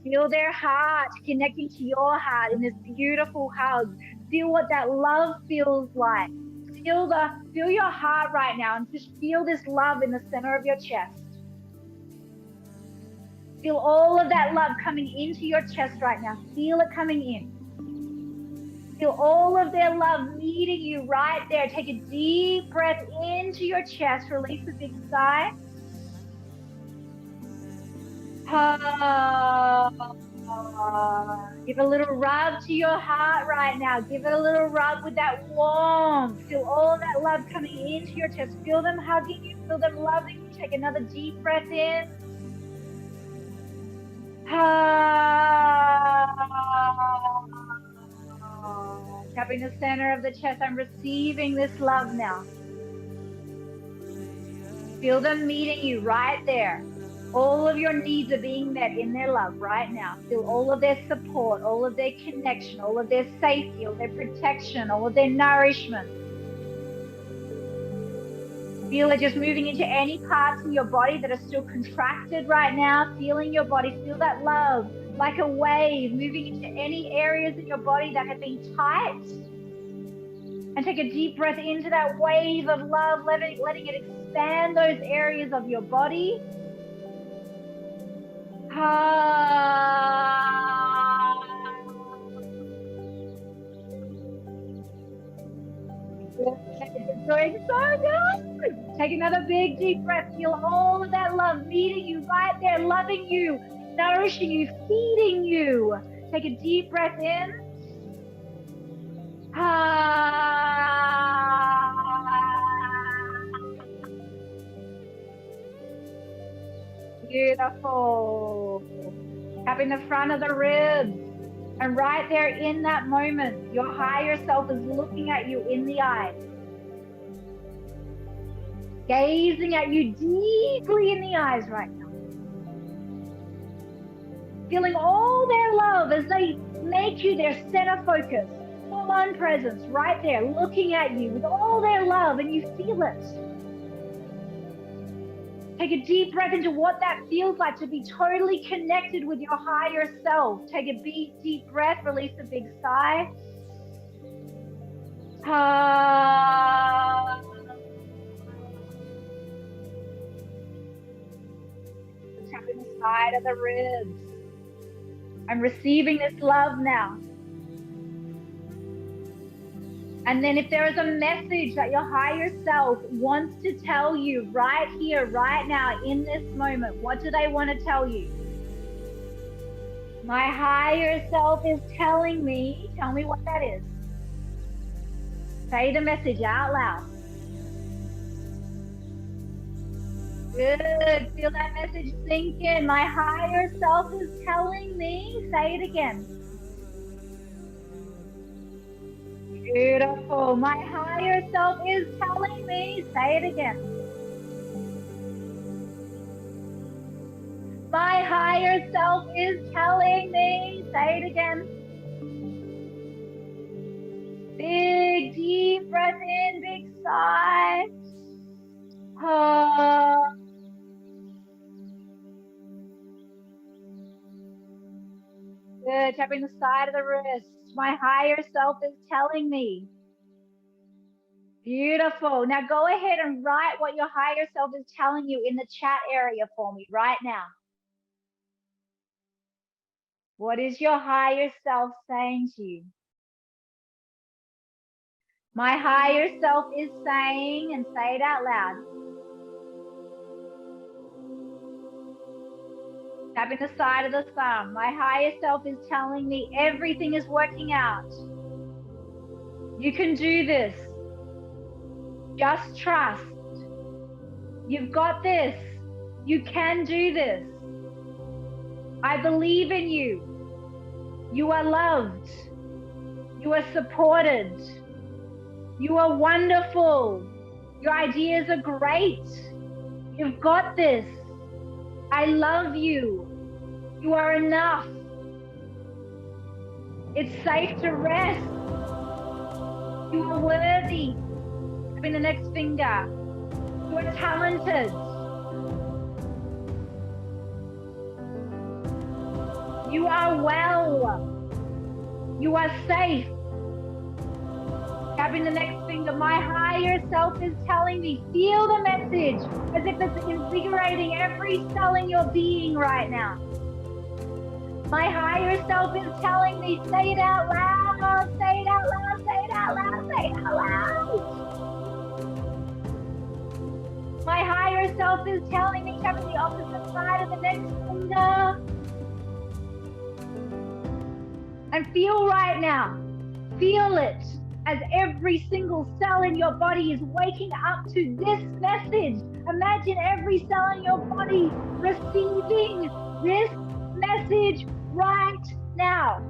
Feel their heart connecting to your heart in this beautiful hug. Feel what that love feels like. Feel your heart right now, and just feel this love in the center of your chest. Feel all of that love coming into your chest right now. Feel it coming in. Feel all of their love meeting you right there. Take a deep breath into your chest. Release a big sigh. Give a little rub to your heart right now. Give it a little rub with that warmth. Feel all that love coming into your chest. Feel them hugging you. Feel them loving you. Take another deep breath in. Tapping the center of the chest. I'm receiving this love now. Feel them meeting you right there. All of your needs are being met in their love right now. Feel all of their support, all of their connection, all of their safety, all their protection, all of their nourishment. Feel it just moving into any parts of your body that are still contracted right now. Feeling your body, feel that love like a wave moving into any areas in your body that have been tight. And take a deep breath into that wave of love, letting it expand those areas of your body. It's going so good. Take another big deep breath. Feel all of that love meeting you right there, loving you, nourishing you, feeding you. Take a deep breath in. Beautiful. Tapping the front of the ribs. And right there in that moment, your higher self is looking at you in the eyes. Gazing at you deeply in the eyes right now. Feeling all their love as they make you their center focus. Full-on presence right there, looking at you with all their love, and you feel it. Take a deep breath into what that feels like to be totally connected with your higher self. Take a deep breath, release a big sigh. Tapping the side of the ribs. I'm receiving this love now. And then if there is a message that your higher self wants to tell you right here, right now, in this moment, what do they want to tell you? My higher self is telling me, tell me what that is. Say the message out loud. Good. Feel that message sink in. My higher self is telling me. Say it again. Beautiful. My higher self is telling me. Say it again. My higher self is telling me. Say it again. Big deep breath in, big sigh. tapping the side of the wrist. My higher self is telling me. Beautiful. Now go ahead and write what your higher self is telling you in the chat area for me right now. What is your higher self saying to you? My higher self is saying, and say it out loud. Tapping the side of the thumb. My higher self is telling me everything is working out. You can do this. Just trust. You've got this. You can do this. I believe in you. You are loved. You are supported. You are wonderful. Your ideas are great. You've got this. I love you. You are enough. It's safe to rest. You are worthy. Tapping the next finger. You are talented. You are well. You are safe. Tapping the next finger. My higher self is telling me, feel the message as if it's invigorating every cell in your being right now. My higher self is telling me, say it out loud, say it out loud, say it out loud, say it out loud. My higher self is telling me, tapping the opposite side of the next finger. And feel right now, feel it as every single cell in your body is waking up to this message. Imagine every cell in your body receiving this message right now.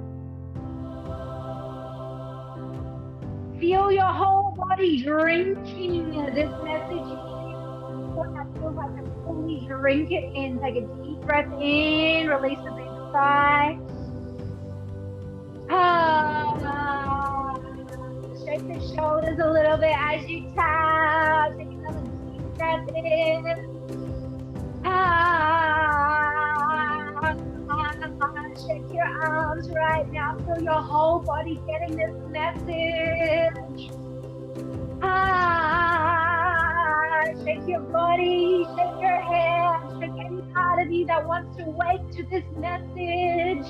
Feel your whole body drinking this message. What feels like to fully drink it in. Take a deep breath in, release a big sigh. Shake the shoulders a little bit as you tap. Take another deep breath in. Shake your arms right now. Feel your whole body getting this message. Shake your body, shake your hands, shake any part of you that wants to wake to this message.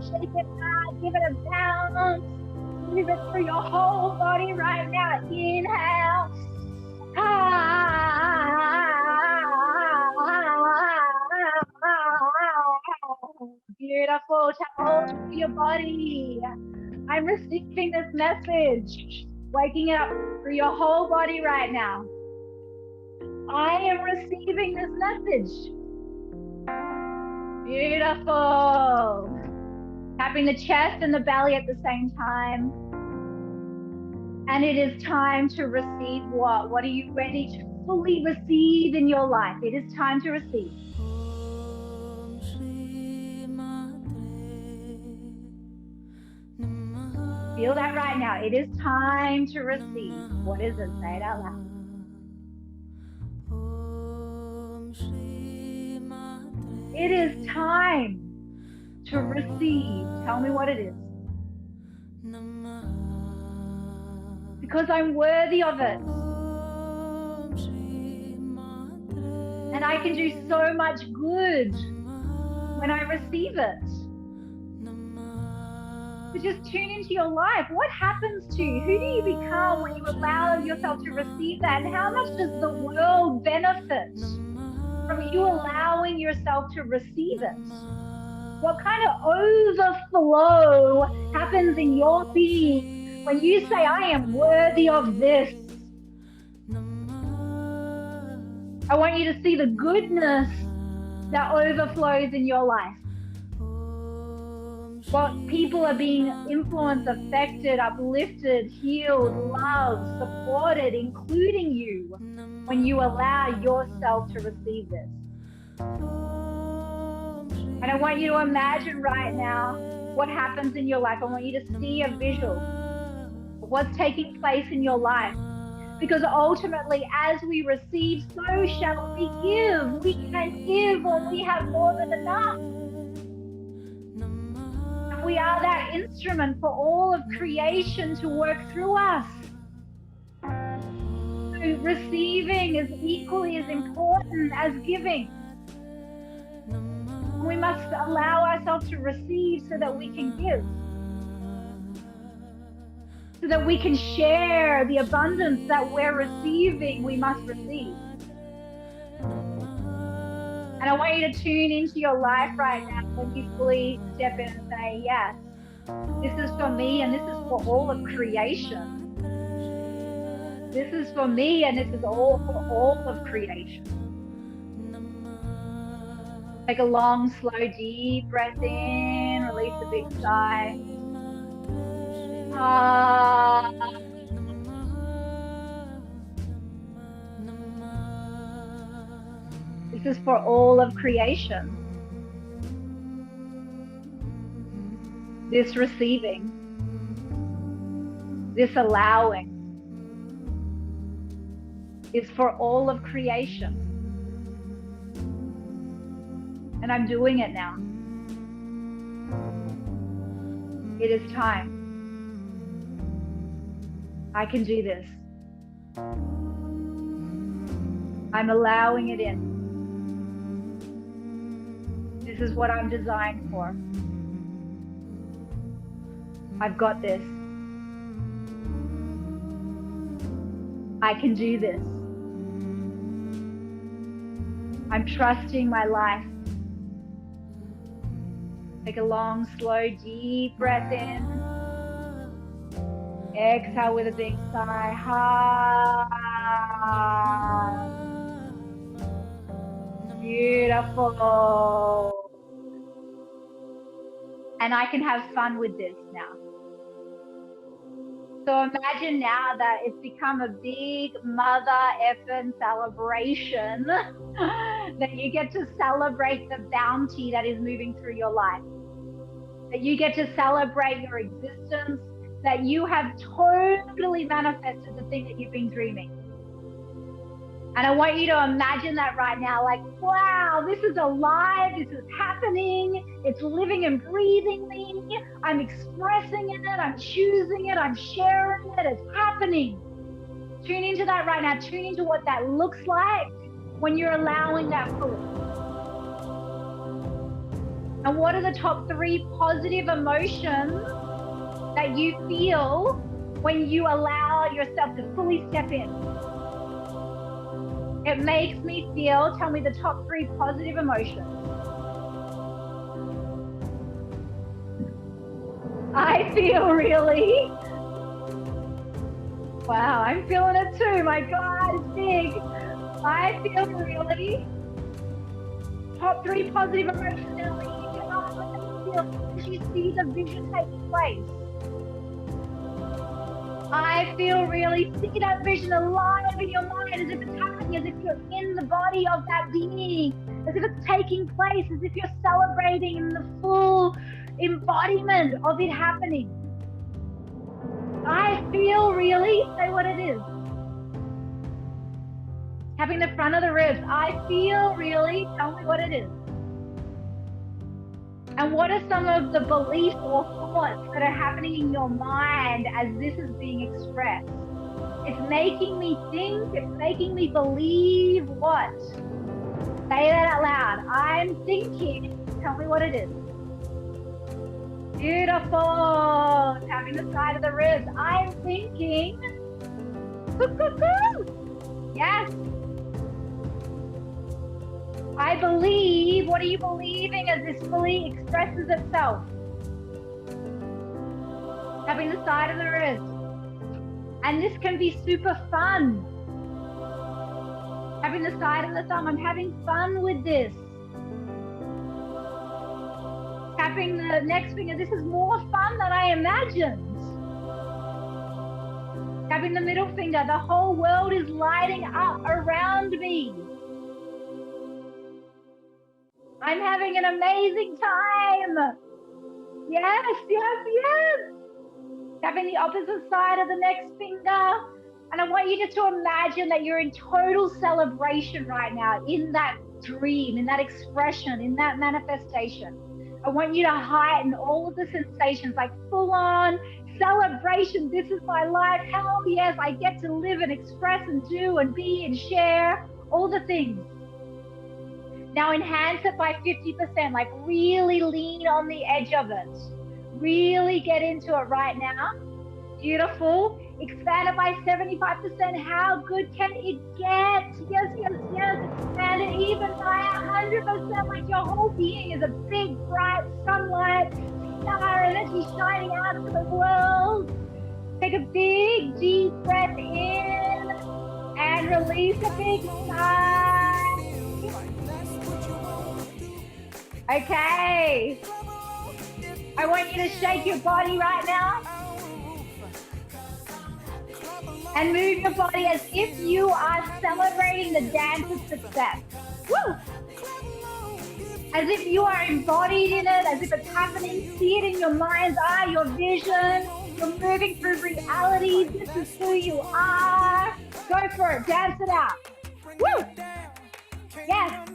Shake it out, give it a bounce. Move it through your whole body right now. Inhale. Beautiful. Tap hold through your body. I'm receiving this message. Waking up through your whole body right now. I am receiving this message. Beautiful. Tapping the chest and the belly at the same time. And it is time to receive what? What are you ready to fully receive in your life? It is time to receive. Feel that right now. It is time to receive. What is it? Say it out loud. It is time to receive. Tell me what it is. Because I'm worthy of it. And I can do so much good when I receive it. So just tune into your life. What happens to you? Who do you become when you allow yourself to receive that? And how much does the world benefit from you allowing yourself to receive it? What kind of overflow happens in your being when you say, I am worthy of this? I want you to see the goodness that overflows in your life. What people are being influenced, affected, uplifted, healed, loved, supported, including you, when you allow yourself to receive this. And I want you to imagine right now what happens in your life. I want you to see a visual of what's taking place in your life. Because ultimately, as we receive, so shall we give. We can give when we have more than enough. And we are that instrument for all of creation to work through us. So receiving is equally as important as giving. We must allow ourselves to receive so that we can give. So that we can share the abundance that we're receiving, we must receive. And I want you to tune into your life right now when you fully step in and say, yes, this is for me and this is for all of creation. This is for me and this is all for all of creation. Take a long, slow, deep breath in, release a big sigh. This is for all of creation. This receiving, this allowing is for all of creation. And I'm doing it now. It is time. I can do this. I'm allowing it in. This is what I'm designed for. I've got this. I can do this. I'm trusting my life. Take a long, slow, deep breath in. Exhale with a big sigh. Beautiful. And I can have fun with this now. So imagine now that it's become a big mother effing celebration that you get to celebrate the bounty that is moving through your life. That you get to celebrate your existence, that you have totally manifested the thing that you've been dreaming. And I want you to imagine that right now, like, wow, this is alive, this is happening, it's living and breathing me, I'm expressing it, I'm choosing it, I'm sharing it, it's happening. Tune into that right now, tune into what that looks like when you're allowing that fully. And what are the top 3 positive emotions that you feel when you allow yourself to fully step in? It makes me feel, tell me the top 3 positive emotions. I feel really, wow, I'm feeling it too. My God, it's big. I feel really, top 3 positive emotions now. You cannot let them feel as you see the vision taking place. I feel really, see that vision alive in your mind as if it's happening, as if you're in the body of that being, as if it's taking place, as if you're celebrating in the full embodiment of it happening. I feel really, say what it is. Having the front of the ribs, I feel really, tell me what it is. And what are some of the beliefs or thoughts that are happening in your mind as this is being expressed? It's making me think, it's making me believe what? Say that out loud. I'm thinking, tell me what it is. Beautiful. Tapping the side of the ribs. I'm thinking. Yes. I believe. What are you believing as this fully expresses itself? Tapping the side of the wrist. And this can be super fun. Tapping the side of the thumb. I'm having fun with this. Tapping the next finger. This is more fun than I imagined. Tapping the middle finger. The whole world is lighting up around me. I'm having an amazing time. Yes, yes, yes. Tapping the opposite side of the next finger. And I want you to imagine that you're in total celebration right now, in that dream, in that expression, in that manifestation. I want you to heighten all of the sensations, like full on celebration. This is my life. Hell yes, I get to live and express and do and be and share all the things. Now enhance it by 50%, like really lean on the edge of it. Really get into it right now. Beautiful. Expand it by 75%. How good can it get? Yes, yes, yes. Expand it even by 100%. Like your whole being is a big, bright sunlight, star energy shining out to the world. Take a big, deep breath in and release a big sigh. Okay. I want you to shake your body right now. And move your body as if you are celebrating the dance of success. Woo! As if you are embodied in it, as if it's happening. See it in your mind's eye, your vision. You're moving through reality. This is who you are. Go for it. Dance it out. Woo! Yes.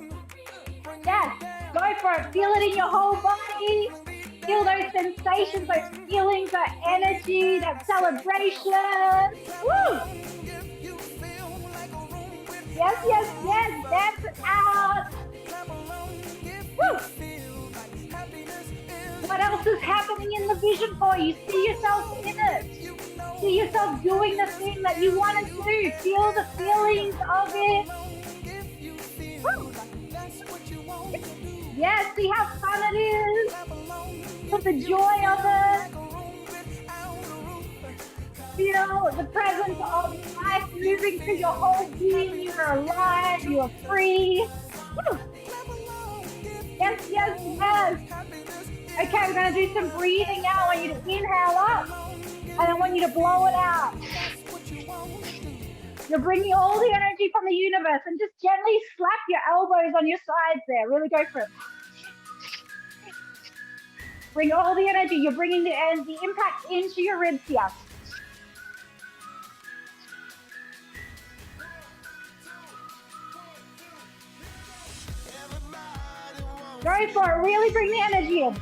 Yes. Go for it. Feel it in your whole body. Feel those sensations, those feelings, that energy, that celebration. Woo! Yes, yes, yes. Dance it out. Woo! What else is happening in the vision for you? See yourself in it. See yourself doing the thing that you want to do. Feel the feelings of it. Woo! Yes, see how fun it is. Feel the joy of it. Feel the presence of life moving through your whole being. You are alive. You are free. Woo! Yes, yes, yes. Okay, we're going to do some breathing now. I want you to inhale up, and I want you to blow it out. You're bringing all the energy from the universe, and just gently slap your elbows on your sides there. Really go for it. Bring all the energy. You're bringing the impact into your ribs here. Go for it. Really bring the energy in.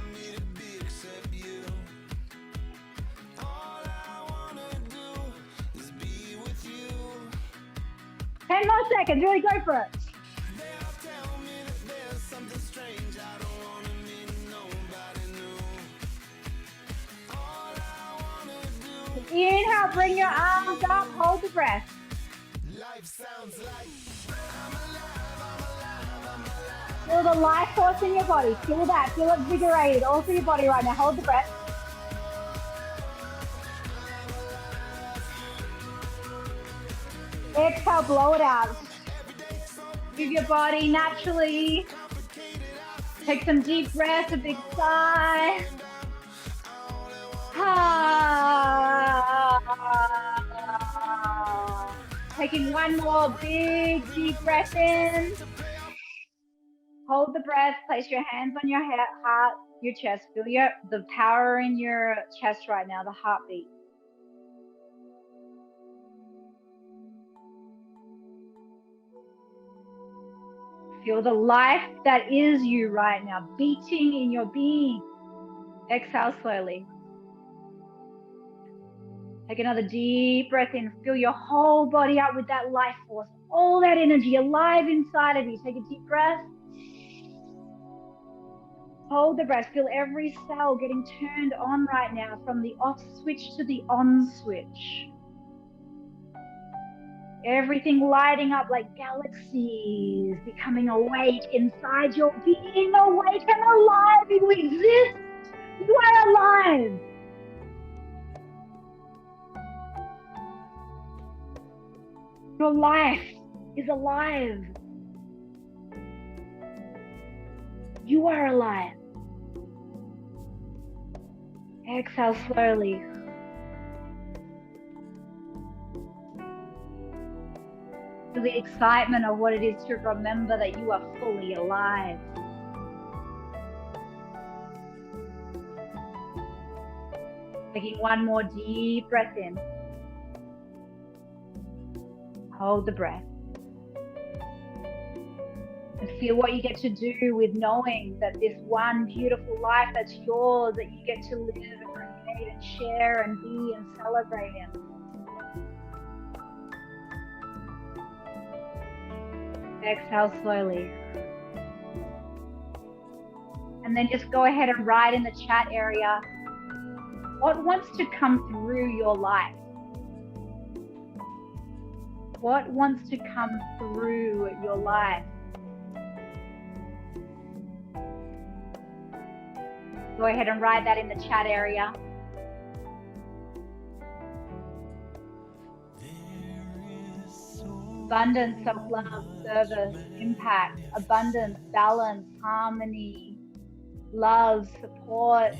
10 more seconds. Really go for it. Inhale, bring your arms up, hold the breath. Feel the life force in your body. Feel that. Feel invigorated all through your body right now. Hold the breath. Exhale, blow it out. Move your body naturally. Take some deep breaths, a big sigh. Taking one more big, deep breath in. Hold the breath. Place your hands on your heart, your chest. Feel the power in your chest right now, the heartbeat. Feel the life that is you right now, beating in your being. Exhale slowly. Take another deep breath in. Fill your whole body up with that life force, all that energy alive inside of you. Take a deep breath. Hold the breath. Feel every cell getting turned on right now, from the off switch to the on switch. Everything lighting up like galaxies, becoming awake inside your being, awake and alive. You exist. You are alive. Your life is alive. You are alive. Exhale slowly. Feel the excitement of what it is to remember that you are fully alive. Taking one more deep breath in. Hold the breath. And feel what you get to do with knowing that this one beautiful life that's yours, that you get to live and create and share and be and celebrate in. Exhale slowly. And then just go ahead and write in the chat area what wants to come through your life. What wants to come through your life? Go ahead and write that in the chat area. Abundance, self-love, service, impact, abundance, balance, harmony, love, support,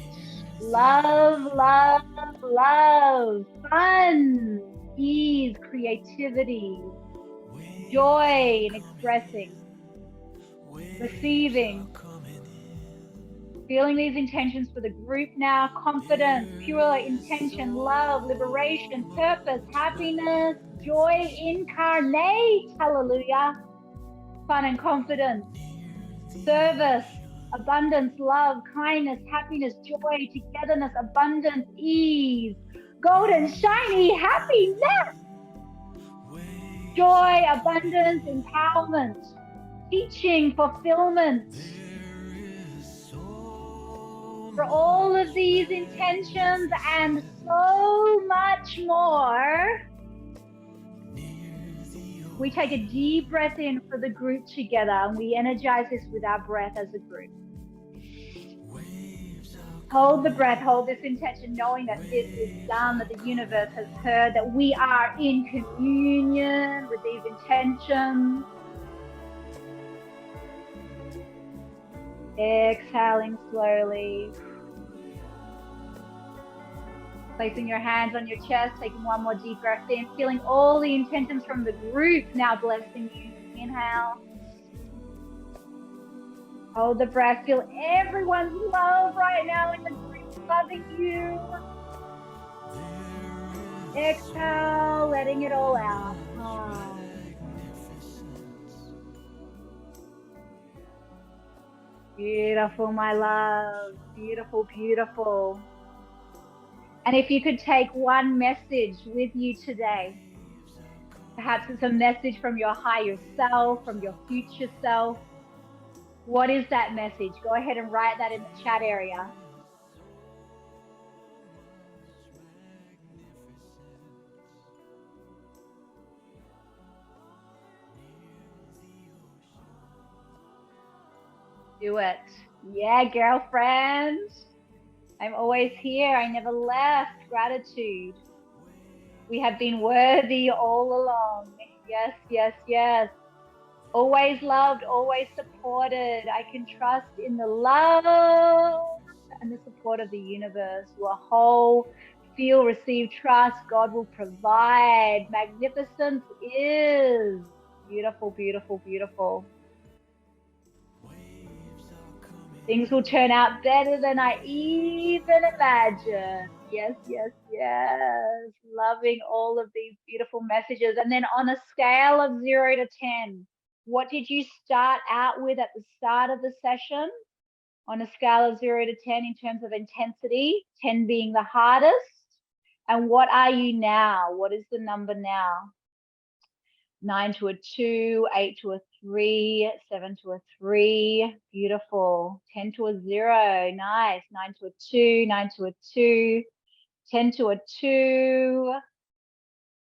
love, love, love, fun, ease, creativity, joy in expressing, receiving, feeling these intentions for the group now, confidence, pure intention, love, liberation, purpose, happiness, joy, incarnate, hallelujah, fun and confidence, service, abundance, love, kindness, happiness, joy, togetherness, abundance, ease, golden, shiny, happiness, joy, abundance, empowerment, teaching, fulfillment. For all of these intentions and so much more, we take a deep breath in for the group together, and we energize this with our breath as a group. Hold the breath, hold this intention, knowing that this is done, that the universe has heard, that we are in communion with these intentions. Exhaling slowly. Placing your hands on your chest, taking one more deep breath in, feeling all the intentions from the group now blessing you. Inhale. Hold the breath. Feel everyone's love right now in the group loving you. Exhale, letting it all out. Oh. Beautiful, my love. Beautiful, beautiful. And if you could take one message with you today, perhaps it's a message from your higher self, from your future self. What is that message? Go ahead and write that in the chat area. Do it. Yeah, girlfriend. I'm always here. I never left. Gratitude. We have been worthy all along. Yes, yes, yes. Always loved, always supported. I can trust in the love and the support of the universe. You are whole. Feel, receive, trust. God will provide. Magnificence is. Beautiful, beautiful, beautiful. Things will turn out better than I even imagined. Yes, yes, yes. Loving all of these beautiful messages. And then on a scale of 0 to 10, what did you start out with at the start of the session? On a scale of 0 to 10 in terms of intensity, 10 being the hardest. And what are you now? What is the number now? 9 to a 2, 8 to a 3, 7 to a 3, beautiful. 10 to a 0, nice. 9 to a 2, 9 to a 2, 10 to a 2,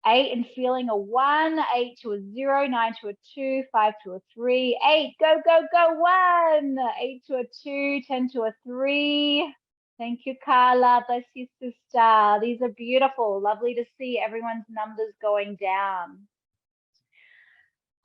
8 and feeling a 1, 8 to a 0, 9 to a 2, 5 to a 3, 8, go, go, go, 1, 8 to a 2, 10 to a 3. Thank you, Carla. Bless you, sister. These are beautiful. Lovely to see everyone's numbers going down.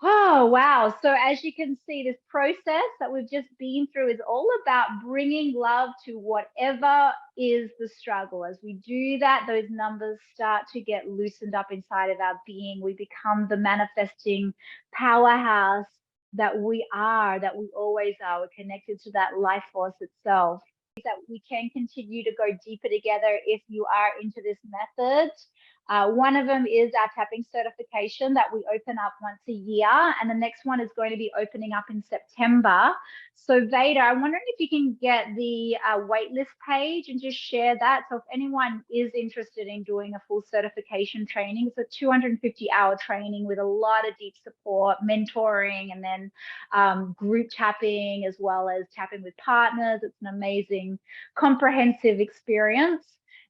Oh, wow. So as you can see, this process that we've just been through is all about bringing love to whatever is the struggle. As we do that, those numbers start to get loosened up inside of our being. We become the manifesting powerhouse that we are, that we always are. We're connected to that life force itself. That we can continue to go deeper together if you are into this method. One of them is our tapping certification that we open up once a year, and the next one is going to be opening up in September. So Veda, I'm wondering if you can get the waitlist page and just share that. So if anyone is interested in doing a full certification training, it's a 250-hour training with a lot of deep support, mentoring, and then group tapping, as well as tapping with partners. It's an amazing, comprehensive experience.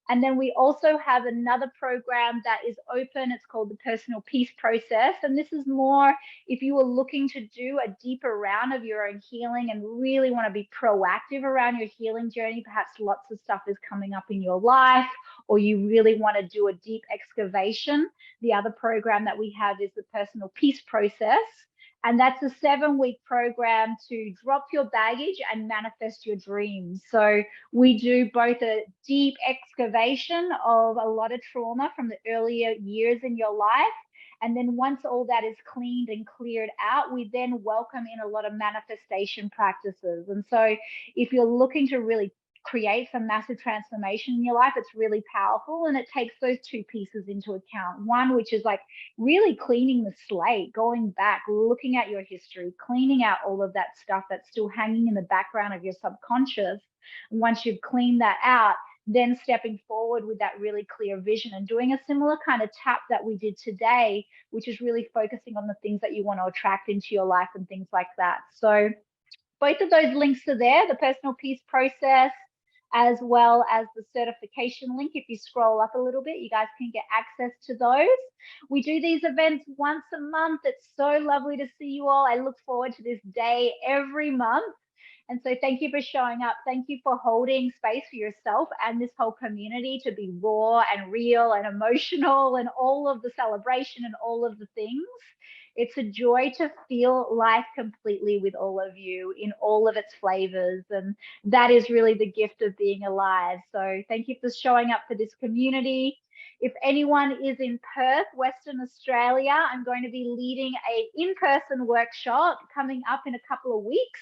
And then we also have another program that is open. It's called the Personal Peace Process. And this is more if you are looking to do a deeper round of your own healing and really want to be proactive around your healing journey. Perhaps lots of stuff is coming up in your life, or you really want to do a deep excavation. The other program that we have is the Personal Peace Process. And that's a 7-week program to drop your baggage and manifest your dreams. So we do both a deep excavation of a lot of trauma from the earlier years in your life. And then once all that is cleaned and cleared out, we then welcome in a lot of manifestation practices. And so if you're looking to really create some massive transformation in your life, it's really powerful. And it takes those two pieces into account. One, which is like really cleaning the slate, going back, looking at your history, cleaning out all of that stuff that's still hanging in the background of your subconscious. And once you've cleaned that out, then stepping forward with that really clear vision and doing a similar kind of tap that we did today, which is really focusing on the things that you want to attract into your life and things like that. So both of those links are there, the Personal Peace Process, as well as the certification link. If you scroll up a little bit, you guys can get access to those. We do these events once a month. It's so lovely to see you all. I look forward to this day every month. And so thank you for showing up. Thank you for holding space for yourself and this whole community to be raw and real and emotional and all of the celebration and all of the things. It's a joy to feel life completely with all of you in all of its flavors. And that is really the gift of being alive. So thank you for showing up for this community. If anyone is in Perth, Western Australia, I'm going to be leading a in-person workshop coming up in a couple of weeks.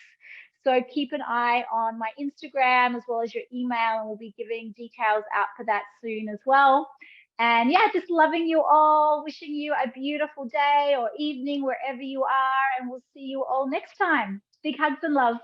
So keep an eye on my Instagram as well as your email, and we'll be giving details out for that soon as well. And yeah, just loving you all, wishing you a beautiful day or evening wherever you are, and we'll see you all next time. Big hugs and love.